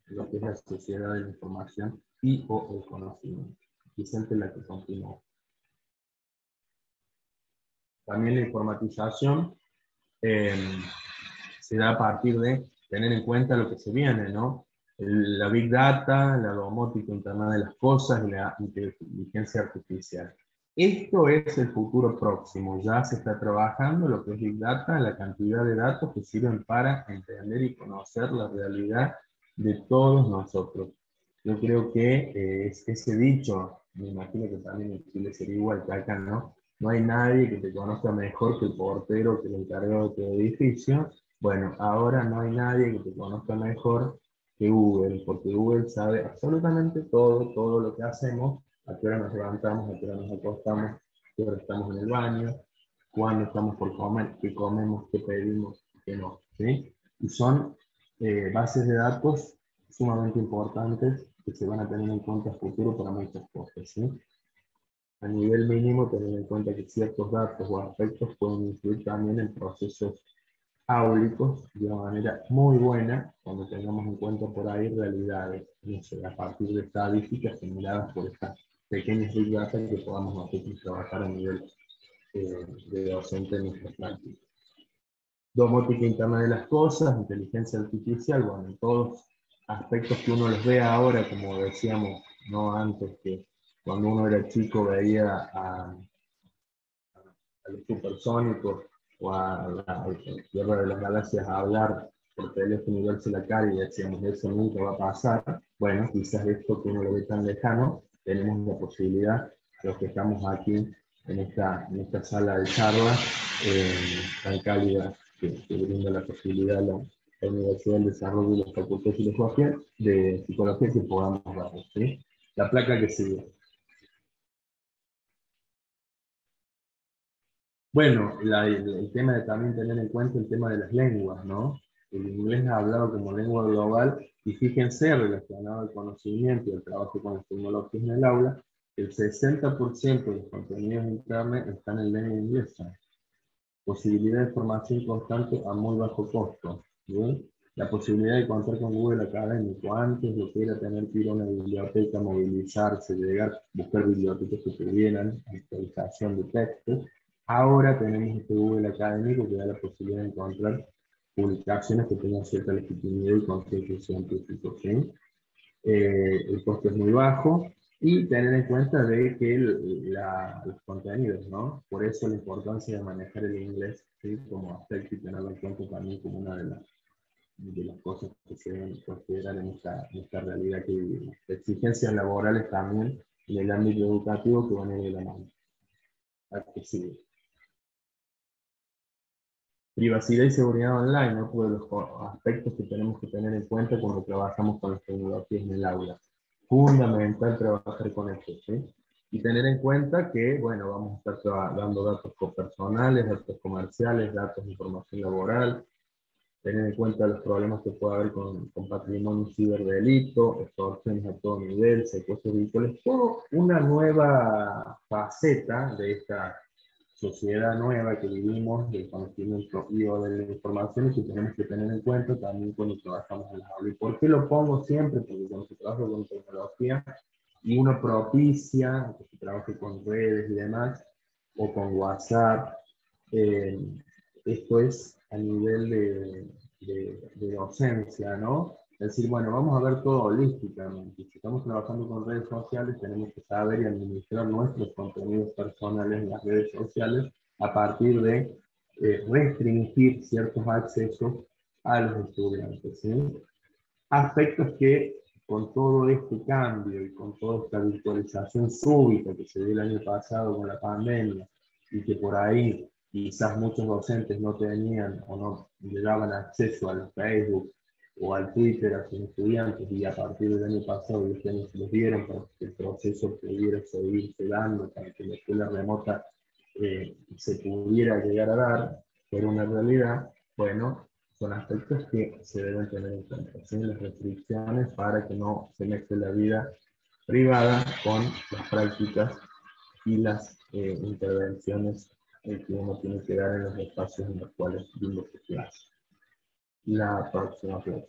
Speaker 2: lo que es la sociedad de la información y o el conocimiento. Vicente, la que continuó. También la informatización se da a partir de tener en cuenta lo que se viene, ¿no? La Big Data, la domótica Internet de las cosas y la inteligencia artificial. Esto es el futuro próximo, ya se está trabajando lo que es Big Data, la cantidad de datos que sirven para entender y conocer la realidad de todos nosotros. Yo creo que ese dicho, me imagino que también en Chile sería igual que acá, ¿no? No hay nadie que te conozca mejor que el portero, que el encargado de tu edificio. Bueno, ahora no hay nadie que te conozca mejor que Google, porque Google sabe absolutamente todo lo que hacemos, a qué hora nos levantamos, a qué hora nos acostamos, a qué hora estamos en el baño, cuándo estamos por comer, qué comemos, qué pedimos, qué no, ¿sí? Y son bases de datos sumamente importantes que se van a tener en cuenta a futuro para muchas cosas, ¿sí? A nivel mínimo, tener en cuenta que ciertos datos o aspectos pueden influir también en procesos áulicos de una manera muy buena cuando tengamos en cuenta por ahí realidades, no sé, a partir de estadísticas generadas por estas pequeñas big data que podamos nosotros trabajar a nivel de docente en nuestra práctica. Domótica interna de las cosas, inteligencia artificial, bueno, en todos aspectos que uno los ve ahora, como decíamos, no antes, que cuando uno era chico veía a los supersónicos o a la Guerra de las Galaxias a hablar por teléfono y verse la cara y decíamos, eso nunca va a pasar. Bueno, quizás esto que uno lo ve tan lejano, tenemos la posibilidad, los que estamos aquí en esta sala de charla, tan cálida, que brinda la posibilidad la Universidad del Desarrollo de la Facultad de Psicología, que podamos dar, ¿sí? La placa que sigue. Bueno, el tema de también tener en cuenta el tema de las lenguas, ¿no? El inglés es hablado como lengua global, y fíjense, relacionado al conocimiento y el trabajo con las tecnologías en el aula, el 60% de los contenidos de Internet están en lengua inglesa. Posibilidad de formación constante a muy bajo costo, ¿sí? La posibilidad de contar con Google Académico. Antes lo que era tener que ir a una biblioteca, movilizarse, llegar, buscar bibliotecas que tuvieran actualización de texto. Ahora tenemos este Google Académico que da la posibilidad de encontrar publicaciones que tengan cierta legitimidad y consenso científico, ¿sí? El costo es muy bajo, y tener en cuenta de que los contenidos, ¿no? Por eso la importancia de manejar el inglés, ¿sí? Como aspecto, y tenerlo en cuenta también como una de las de las cosas que se deben considerar en esta realidad que vivimos. Exigencias laborales también en el ámbito educativo que van a ir de la mano. Accesible. Privacidad y seguridad online, otro de los aspectos que tenemos que tener en cuenta cuando trabajamos con las tecnologías en el aula. Fundamental trabajar con esto, ¿sí? Y tener en cuenta que, bueno, vamos a estar dando datos personales, datos comerciales, datos de información laboral, tener en cuenta los problemas que puede haber con patrimonio ciberdelito, extorsiones a todo nivel, secuestros virtuales, todo una nueva faceta de esta sociedad nueva que vivimos, del conocimiento y o de la información, y que tenemos que tener en cuenta también cuando trabajamos en las aulas. ¿Y por qué lo pongo siempre? Porque cuando se trabaja con tecnología y uno propicia que se trabaje con redes y demás, o con WhatsApp, esto es a nivel de docencia, ¿no? Es decir, bueno, vamos a ver todo holísticamente. Si estamos trabajando con redes sociales, tenemos que saber y administrar nuestros contenidos personales en las redes sociales a partir de restringir ciertos accesos a los estudiantes, ¿sí? Aspectos que con todo este cambio y con toda esta virtualización súbita que se dio el año pasado con la pandemia, y que por ahí quizás muchos docentes no tenían o no le daban acceso al Facebook o al Twitter a sus estudiantes, y a partir del año pasado y este año se los dieron para que el proceso pudiera seguirse dando, para que la escuela remota se pudiera llegar a dar, pero una realidad, bueno, son aspectos que se deben tener en cuenta, ¿sí? Las restricciones para que no se mezcle la vida privada con las prácticas y las intervenciones que uno tiene que dar en los espacios en los cuales vive su clase. La próxima clase.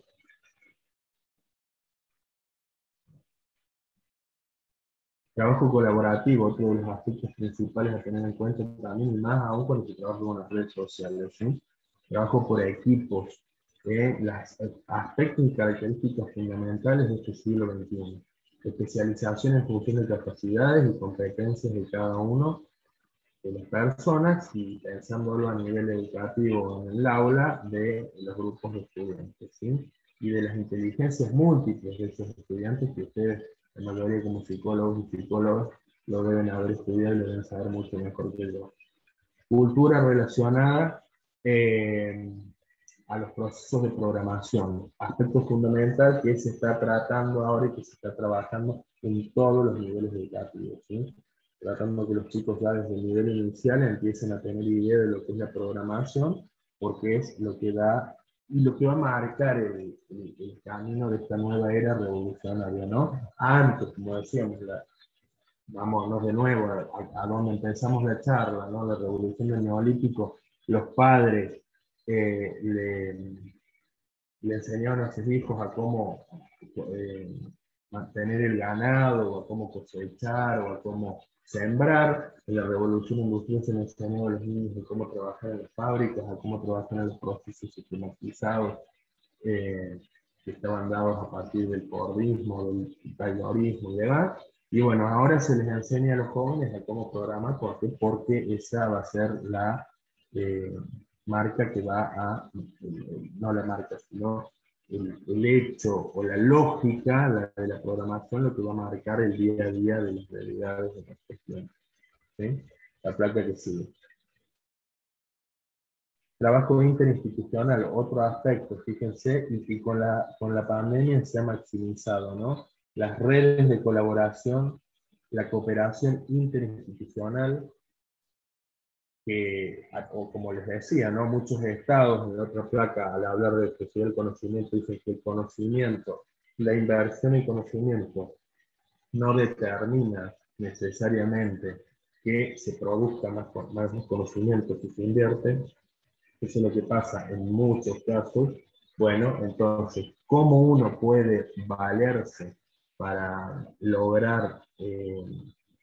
Speaker 2: Trabajo colaborativo, otro de los aspectos principales a tener en cuenta también, y más aún cuando se trabaja con las redes sociales, ¿sí? Trabajo por equipos, los aspectos y características fundamentales de este siglo XXI. Especialización en función de capacidades y competencias de cada uno de las personas, y pensándolo a nivel educativo en el aula de los grupos de estudiantes, ¿sí? Y de las inteligencias múltiples de esos estudiantes que ustedes, la mayoría como psicólogos y psicólogas, lo deben haber estudiado y lo deben saber mucho mejor que yo. Cultura relacionada a los procesos de programación, aspecto fundamental que se está tratando ahora y que se está trabajando en todos los niveles educativos, ¿sí? Tratando que los chicos ya desde el nivel inicial empiecen a tener idea de lo que es la programación, porque es lo que da y lo que va a marcar el camino de esta nueva era revolucionaria, ¿no? Antes, como decíamos, vámonos de nuevo a donde empezamos la charla, ¿no? La revolución del neolítico, los padres le enseñaron a sus hijos a cómo mantener el ganado, o a cómo cosechar, o a cómo sembrar. En la revolución industrial se les enseñó a los niños a cómo trabajar en las fábricas, a cómo trabajar en los procesos sistematizados, que estaban dados a partir del fordismo, del taylorismo y demás. Y bueno, ahora se les enseña a los jóvenes a cómo programar. ¿Por qué? Porque esa va a ser la marca que va a, no la marca, sino el hecho o la lógica de la programación, lo que va a marcar el día a día de las realidades de las cuestiones, ¿sí? La placa que sigue. Trabajo interinstitucional, otro aspecto, fíjense, y con la pandemia se ha maximizado, ¿no? Las redes de colaboración, la cooperación interinstitucional, que, o como les decía, ¿no? Muchos estados de otra placa, al hablar de sociedad del conocimiento, dicen que el conocimiento, la inversión en conocimiento, no determina necesariamente que se produzca más conocimiento que se invierte. Eso es lo que pasa en muchos casos. Bueno, entonces, ¿cómo uno puede valerse para lograr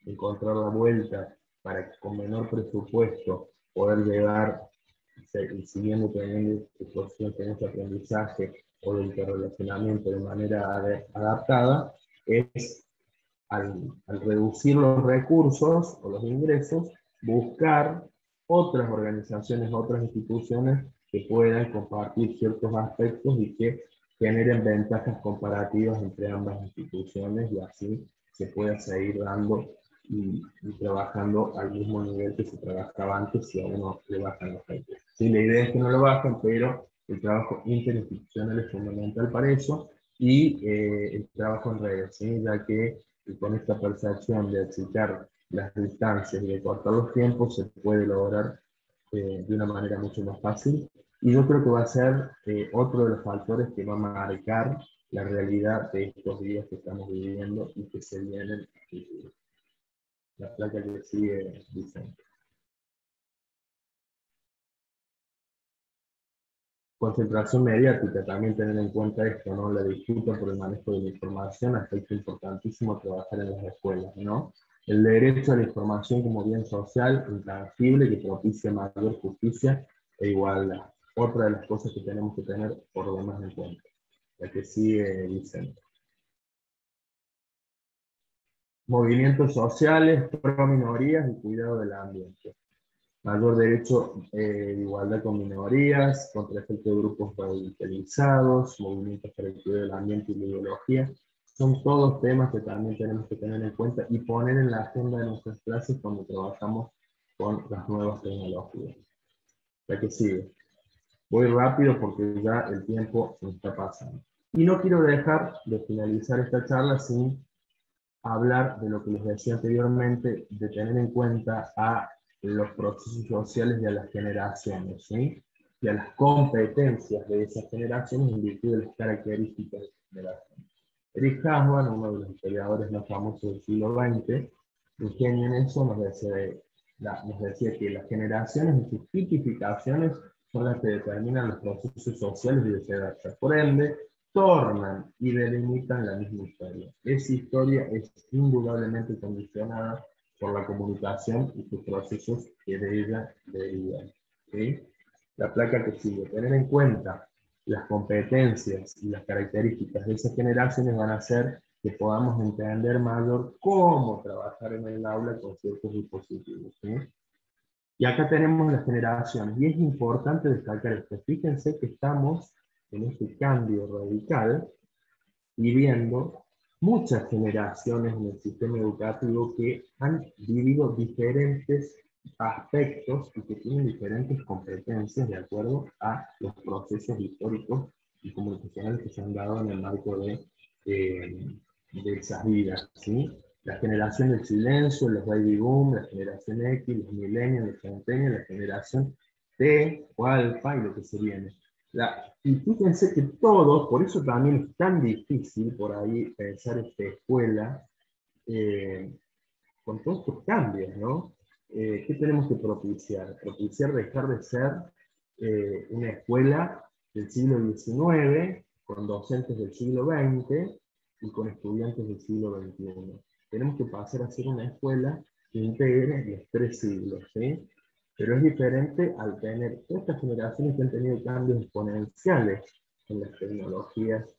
Speaker 2: encontrar la vuelta para que con menor presupuesto poder llegar, siguiendo teniendo este aprendizaje o de interrelacionamiento de manera adaptada, es al reducir los recursos o los ingresos, buscar otras organizaciones, otras instituciones que puedan compartir ciertos aspectos y que generen ventajas comparativas entre ambas instituciones, y así se pueda seguir dando y trabajando al mismo nivel que se trabajaba antes si a uno le bajan los recursos. Sí, la idea es que no lo bajen, pero el trabajo interinstitucional es fundamental para eso, y el trabajo en redes, ¿sí? Ya que con esta percepción de achicar las distancias y de cortar los tiempos se puede lograr de una manera mucho más fácil. Y yo creo que va a ser otro de los factores que va a marcar la realidad de estos días que estamos viviendo y que se vienen. La placa que sigue, Vicente. Concentración mediática, también tener en cuenta esto, ¿no? La disputa por el manejo de la información, aspecto importantísimo a trabajar en las escuelas, ¿no? El derecho a la información como bien social, intangible, que propicia mayor justicia e igualdad. Otra de las cosas que tenemos que tener por lo demás en cuenta. La que sigue, Vicente. Movimientos sociales, pro minorías y cuidado del ambiente. Mayor derecho de igualdad con minorías, contra efecto de grupos radicalizados, movimientos para el cuidado del ambiente y la ideología. Son todos temas que también tenemos que tener en cuenta y poner en la agenda de nuestras clases cuando trabajamos con las nuevas tecnologías. La que sigue. Voy rápido porque ya el tiempo se está pasando. Y no quiero dejar de finalizar esta charla sin hablar de lo que les decía anteriormente, de tener en cuenta a los procesos sociales y a las generaciones, ¿sí? Y a las competencias de esas generaciones en virtud de las características de la generación. Erich Hobsbawm, uno de los historiadores más famosos del siglo XX, ingenio en eso, nos decía que las generaciones y sus tipificaciones son las que determinan los procesos sociales y de viceversa. Por ende, tornan y delimitan la misma historia. Esa historia es indudablemente condicionada por la comunicación y sus procesos que de ella derivan. ¿Sí? La placa que sigue. Tener en cuenta las competencias y las características de esas generaciones van a hacer que podamos entender mayor cómo trabajar en el aula con ciertos dispositivos. ¿Sí? Y acá tenemos las generaciones, y es importante destacar esto. Fíjense que estamos en este cambio radical y viendo muchas generaciones en el sistema educativo que han vivido diferentes aspectos y que tienen diferentes competencias de acuerdo a los procesos históricos y comunicacionales que se han dado en el marco de esas vidas, ¿sí? La generación del silencio, los baby boom, la generación X, los millennials, los centennials, la generación T o alfa y lo que se viene. Y fíjense que todos, por eso también es tan difícil por ahí pensar esta escuela con todos estos cambios, ¿no? ¿Qué tenemos que propiciar? Propiciar dejar de ser una escuela del siglo XIX, con docentes del siglo XX y con estudiantes del siglo XXI. Tenemos que pasar a ser una escuela que integre los tres siglos, ¿sí? Pero es diferente al tener estas generaciones que han tenido cambios exponenciales en las tecnologías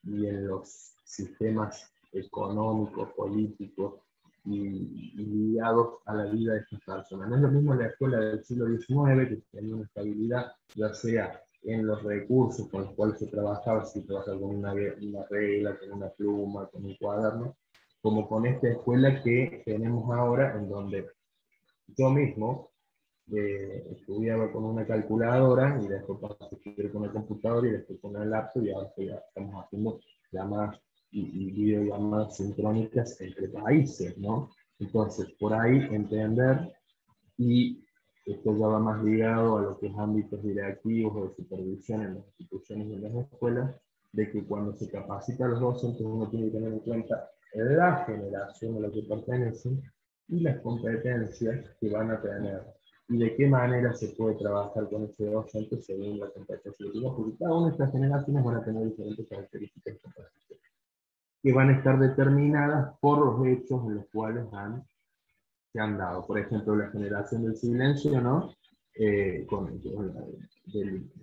Speaker 2: y en los sistemas económicos, políticos y ligados a la vida de estas personas. No es lo mismo la escuela del siglo XIX, que tenía una estabilidad, ya sea en los recursos con los cuales se trabajaba, si se trabajaba con una regla, con una pluma, con un cuaderno, como con esta escuela que tenemos ahora, en donde yo mismo estudiaba con una calculadora y después pasé a estudiar con una computadora y después con una laptop, y ahora ya estamos haciendo llamadas y videollamadas sincrónicas entre países, ¿no? Entonces, por ahí entender, y esto ya va más ligado a lo que es ámbitos directivos o de supervisión en las instituciones y en las escuelas, de que cuando se capacita a los docentes uno tiene que tener en cuenta la generación a la que pertenecen y las competencias que van a tener, y de qué manera se puede trabajar con ese docente según la competencia que tenga, porque cada una de estas generaciones van a tener diferentes características que van a estar determinadas por los hechos en los cuales se han dado. Por ejemplo, la generación del silencio, ¿no?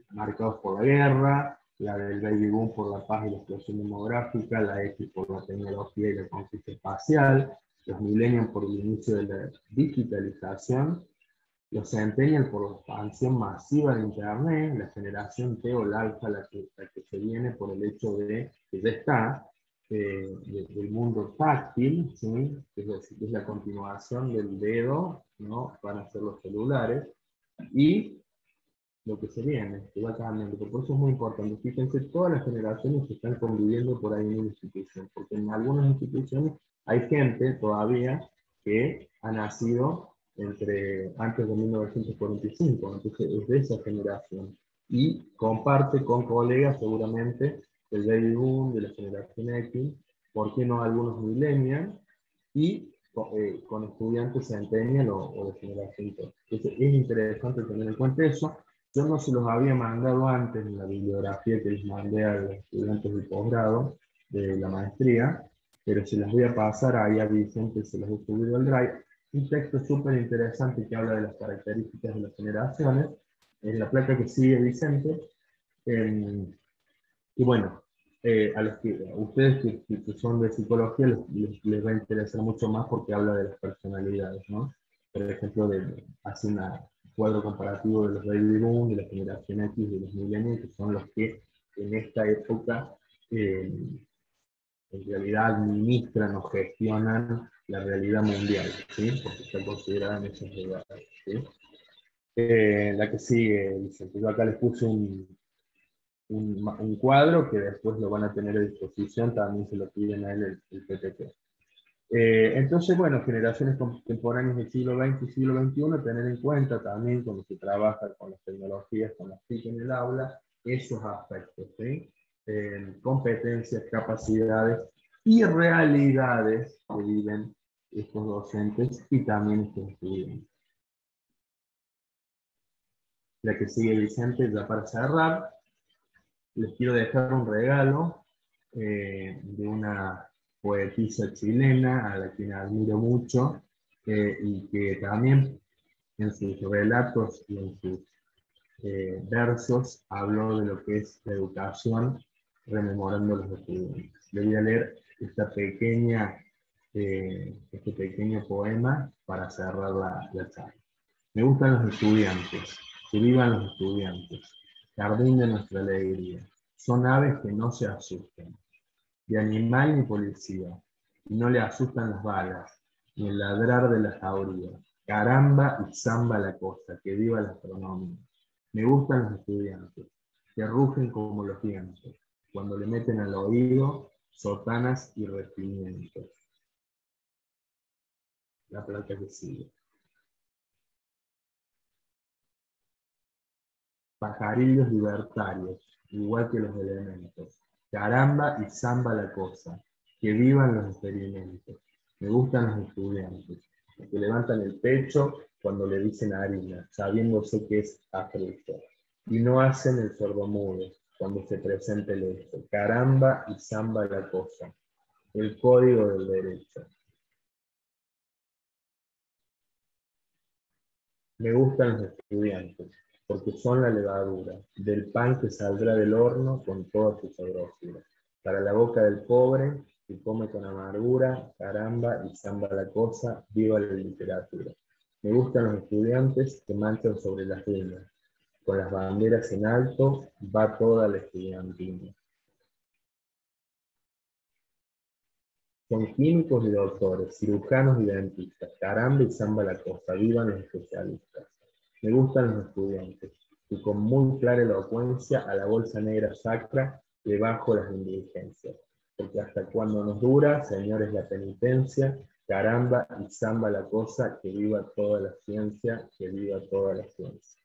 Speaker 2: Marcados por la guerra, la del baby boom por la paz y la explosión demográfica, la X por la tecnología y la conquista espacial, los millennials por el inicio de la digitalización, Los centennials por la expansión masiva de Internet, la generación T o la alfa, la que se viene por el hecho de que ya está, del mundo táctil, ¿sí? Es decir, que es la continuación del dedo, ¿no? Van a ser los celulares, y lo que se viene, que va cambiando. Por eso es muy importante. Fíjense, todas las generaciones que están conviviendo por ahí en una institución, porque en algunas instituciones hay gente todavía que ha nacido antes de 1945, entonces es de esa generación, y comparte con colegas seguramente del baby boom, de la generación X, ¿por qué no algunos millennials? Y con estudiantes centennial o de generación T. Entonces es interesante tener en cuenta eso. Yo no se los había mandado antes en la bibliografía que les mandé a los estudiantes del posgrado de la maestría, pero se las voy a pasar ahí a Vicente, se los he subido al Drive. Un texto súper interesante que habla de las características de las generaciones, en la placa que sigue Vicente. Y bueno, a ustedes que son de psicología les va a interesar mucho más porque habla de las personalidades, ¿no? Por ejemplo, hace un cuadro comparativo de los baby boom, de la generación X, de los millennials, que son los que en esta época en realidad administran o gestionan la realidad mundial, ¿sí? Porque está considerada en esos lugares, ¿sí? La que sigue, Vicente, yo acá les puse un cuadro que después lo van a tener a disposición, también se lo piden a él el PPT. Entonces, bueno, generaciones contemporáneas del siglo XX y siglo XXI, tener en cuenta también cuando se trabaja con las tecnologías, con las TIC en el aula, esos aspectos, ¿sí? Competencias, capacidades y realidades que viven estos docentes y también estos estudiantes. La que sigue, Vicente, ya para cerrar, les quiero dejar un regalo de una poetisa chilena a la que admiro mucho y que también en sus relatos y en sus versos habló de lo que es la educación rememorando a los estudiantes. Le voy a leer este pequeño poema para cerrar la charla. Me gustan los estudiantes, que vivan los estudiantes, jardín de nuestra alegría. Son aves que no se asustan, de animal ni policía, y no le asustan las balas, ni el ladrar de las jaurías. Caramba y zamba la cosa, que viva la astronomía. Me gustan los estudiantes, que rugen como los vientos, cuando le meten al oído sotanas y regimientos. La placa que sigue. Pajarillos libertarios, igual que los elementos. Caramba y zamba la cosa, que vivan los experimentos. Me gustan los estudiantes, que levantan el pecho cuando le dicen harina, sabiéndose que es afruto. Y no hacen el sordomudo cuando se presente el hecho. Caramba y zamba la cosa, el código del derecho. Me gustan los estudiantes, porque son la levadura del pan que saldrá del horno con toda su sabrosura. Para la boca del pobre, que come con amargura, caramba y zamba la cosa, viva la literatura. Me gustan los estudiantes que manchan sobre las ruinas. Con las banderas en alto, va toda la estudiantina. Son químicos y doctores, cirujanos y dentistas. Caramba y zamba la cosa, vivan los especialistas. Me gustan los estudiantes, que con muy clara elocuencia a la bolsa negra sacra le bajo las indulgencias. Porque hasta cuando nos dura, señores, la penitencia, caramba y zamba la cosa, que viva toda la ciencia, que viva toda la ciencia.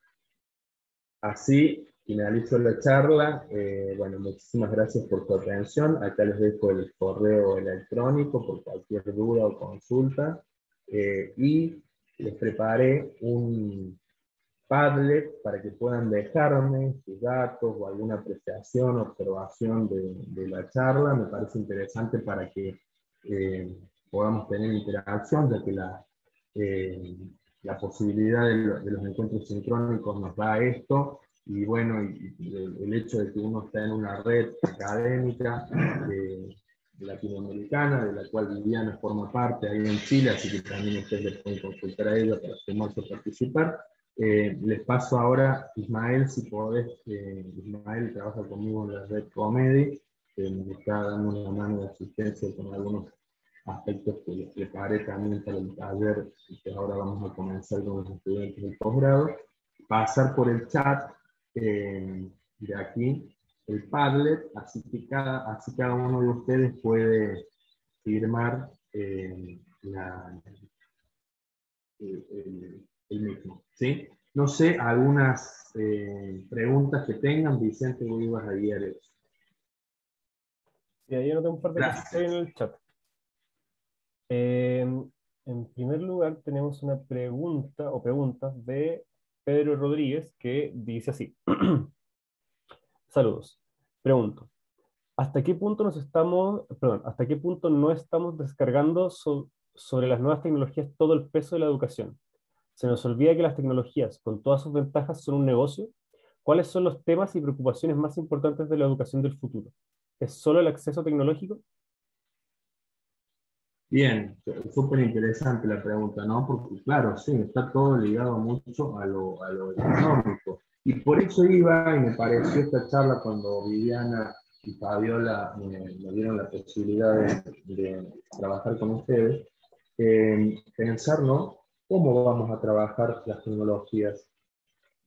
Speaker 2: Así finalizo la charla. Bueno, muchísimas gracias por su atención. Acá les dejo el correo electrónico por cualquier duda o consulta. Y les preparé un Padlet para que puedan dejarme sus datos o alguna apreciación, observación de la charla. Me parece interesante para que podamos tener interacción, ya que la posibilidad de los encuentros sincrónicos nos da esto, y bueno, el hecho de que uno está en una red académica latinoamericana, de la cual Viviana forma parte ahí en Chile, así que también ustedes le pueden consultar a ella para sumarse a participar. Les paso ahora, Ismael, si podés. Ismael trabaja conmigo en la red Comedy, me está dando una mano de asistencia con algunos aspectos que les preparé también para el taller que ahora vamos a comenzar con los estudiantes del posgrado. Pasar por el chat de aquí, el Padlet, así cada uno de ustedes puede firmar el mismo, ¿sí? No sé, algunas preguntas que tengan. Vicente, vos ibas a guiar eso.
Speaker 4: Y ahí anoté un par de cosas que hay en el chat. En primer lugar, tenemos una pregunta o preguntas de Pedro Rodríguez que dice así. Saludos. Pregunto, ¿hasta qué punto hasta qué punto no estamos descargando sobre las nuevas tecnologías todo el peso de la educación? ¿Se nos olvida que las tecnologías, con todas sus ventajas, son un negocio? ¿Cuáles son los temas y preocupaciones más importantes de la educación del futuro? ¿Es solo el acceso tecnológico?
Speaker 2: Bien, súper interesante la pregunta, ¿no? Porque claro, sí, está todo ligado mucho a lo económico. Y por eso iba, y me pareció esta charla cuando Viviana y Fabiola me dieron la posibilidad de trabajar con ustedes, pensar, ¿no? ¿Cómo vamos a trabajar las tecnologías?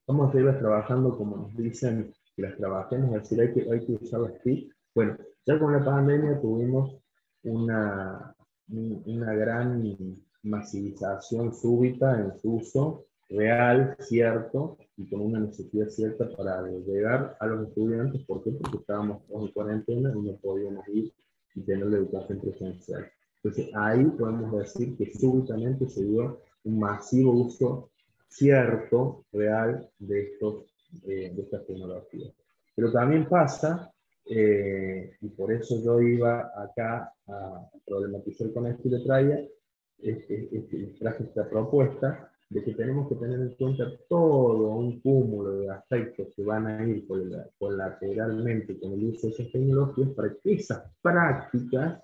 Speaker 2: Vamos a ir trabajando como nos dicen que las trabajemos, es decir, hay que usar las TIC. Bueno, ya con la pandemia tuvimos una gran masivización súbita en su uso real, cierto, y con una necesidad cierta para llegar a los estudiantes. ¿Por qué? Porque estábamos todos en cuarentena y no podíamos ir y tener la educación presencial. Entonces ahí podemos decir que súbitamente se dio un masivo uso cierto, real, de estas tecnologías. Pero también pasa, y por eso yo iba acá a problematizar con esto y le traje esta propuesta, de que tenemos que tener en cuenta todo un cúmulo de aspectos que van a ir colateralmente con el uso de esas tecnologías para que esas prácticas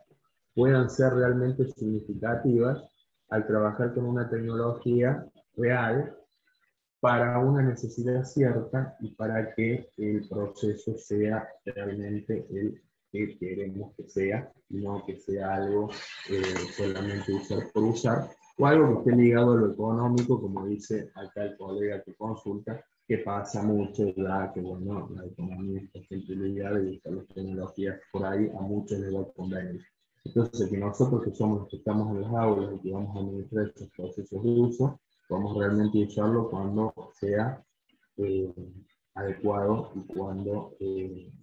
Speaker 2: puedan ser realmente significativas al trabajar con una tecnología real para una necesidad cierta y para que el proceso sea realmente el que queremos que sea, y no que sea algo solamente usar por usar, o algo que esté ligado a lo económico, como dice acá el colega que consulta, que pasa mucho ya, que bueno, la economía está siempre ligada y usar las tecnologías por ahí a muchos les va a convenir. Entonces, que nosotros que somos los que estamos en las aulas y que vamos a administrar estos procesos de uso, podemos realmente usarlo cuando sea adecuado y cuando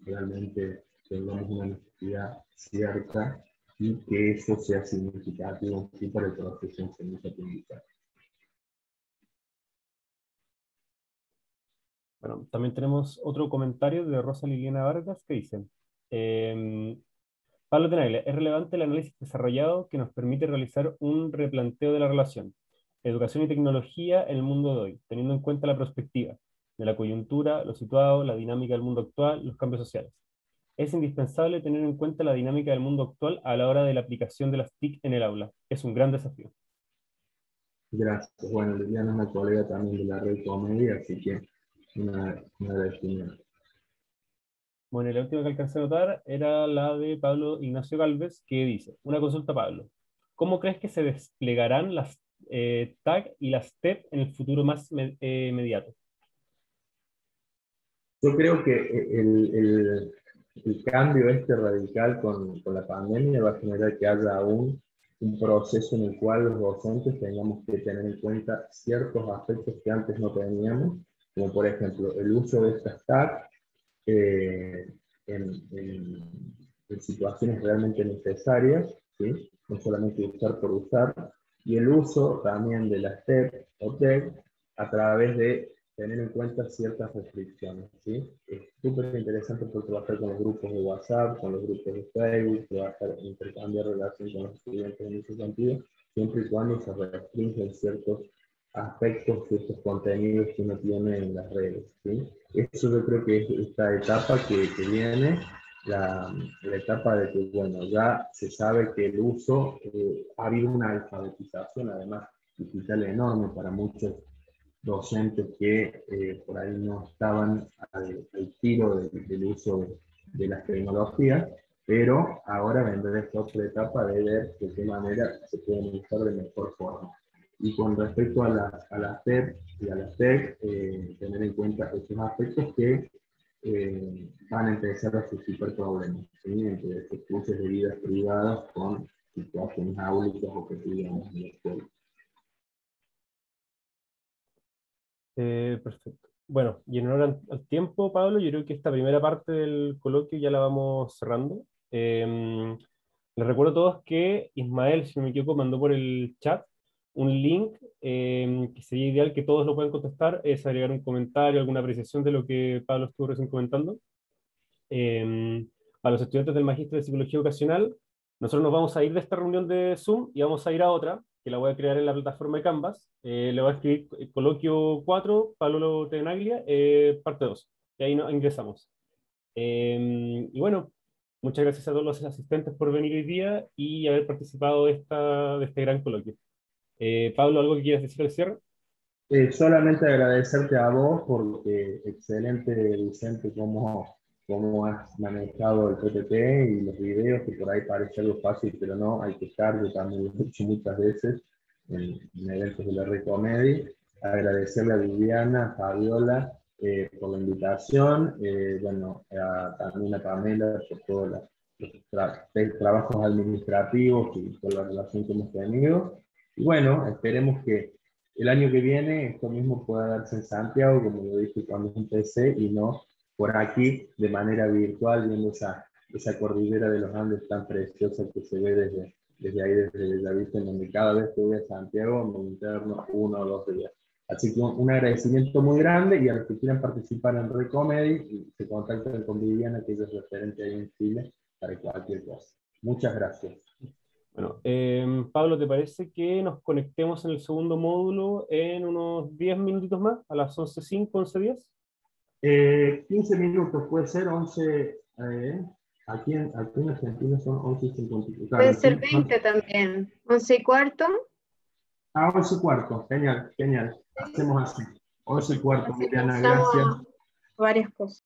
Speaker 2: realmente tengamos una necesidad cierta y que eso sea significativo sí, para el proceso de enseñanza-aprendizaje.
Speaker 4: Bueno, también tenemos otro comentario de Rosa Liliana Vargas que dice, Pablo Tenaglia, es relevante el análisis desarrollado que nos permite realizar un replanteo de la relación educación y tecnología en el mundo de hoy, teniendo en cuenta la perspectiva de la coyuntura, lo situado, la dinámica del mundo actual, los cambios sociales. Es indispensable tener en cuenta la dinámica del mundo actual a la hora de la aplicación de las TIC en el aula. Es un gran desafío.
Speaker 2: Gracias. Bueno, Liliana es una colega también de la red Comedia, así que una agradecimiento.
Speaker 4: Bueno, y la última que alcancé a notar era la de Pablo Ignacio Galvez, que dice, una consulta, Pablo. ¿Cómo crees que se desplegarán las TAC y las TEP en el futuro más inmediato?
Speaker 2: Yo creo que el cambio radical con la pandemia va a generar que haya un proceso en el cual los docentes tengamos que tener en cuenta ciertos aspectos que antes no teníamos, como por ejemplo el uso de estas TAC en situaciones realmente necesarias, ¿sí? No solamente usar por usar, y el uso también de las TEP o TEC a través de tener en cuenta ciertas restricciones, ¿sí? Es súper interesante por trabajar con los grupos de WhatsApp, con los grupos de Facebook, trabajar, intercambiar relación con los estudiantes en ese sentido, siempre y cuando se restringen ciertos aspectos, ciertos contenidos que uno tiene en las redes, ¿sí? Eso yo creo que es esta etapa que viene, la etapa de que, bueno, ya se sabe que el uso, ha habido una alfabetización, además, digital enorme para muchos docentes que por ahí no estaban al tiro del uso de las tecnologías, pero ahora vendrá esta otra etapa de ver de qué manera se pueden usar de mejor forma. Y con respecto a las TEP y a las TEC, tener en cuenta esos aspectos que van a empezar a suscitar problemas, ¿sí? Entre estos cruces de vidas privadas con situaciones áulicas o cotidianas en la escuela.
Speaker 4: Perfecto. Bueno, y en honor al tiempo, Pablo, yo creo que esta primera parte del coloquio ya la vamos cerrando. Les recuerdo a todos que Ismael, si no me equivoco, mandó por el chat un link que sería ideal que todos lo puedan contestar, es agregar un comentario, alguna apreciación de lo que Pablo estuvo recién comentando. A los estudiantes del Magíster de Psicología Educacional, nosotros nos vamos a ir de esta reunión de Zoom y vamos a ir a otra, que la voy a crear en la plataforma de Canvas. Le voy a escribir Coloquio 4, Pablo Tenaglia, parte 2. Y ahí ingresamos. Y bueno, muchas gracias a todos los asistentes por venir hoy día y haber participado de este gran coloquio. Pablo, ¿algo que quieras decir al cierre?
Speaker 2: Solamente agradecerte a vos porque excelente, Vicente, cómo has manejado el PPT y los videos, que por ahí parece algo fácil, pero no, hay que estar, yo también lo he hecho muchas veces en eventos de la Recomedia. Agradecerle a Viviana, a Fabiola por la invitación, bueno, también a Pamela por todos los trabajos administrativos y por la relación que hemos tenido. Y bueno, esperemos que el año que viene esto mismo pueda darse en Santiago, como lo dije cuando empecé, y no por aquí de manera virtual, viendo esa cordillera de los Andes tan preciosa que se ve desde ahí, desde Bellavista, en donde cada vez que voy a Santiago me interno 1 o 2 días. Así que un agradecimiento muy grande, y a los que quieran participar en Recomedy, se contactan con Viviana, que ella es referente ahí en Chile, para cualquier cosa. Muchas gracias.
Speaker 4: Bueno, Pablo, ¿te parece que nos conectemos en el segundo módulo en unos 10 minutitos más, a las 11:05, 11:10?
Speaker 2: 15 minutos, puede ser 11, aquí en Argentina son 11:54.
Speaker 7: Puede ser 20 también, 11:15.
Speaker 2: 11:15, genial, genial. Hacemos así. 11:15, Mariana, gracias.
Speaker 7: Varias cosas.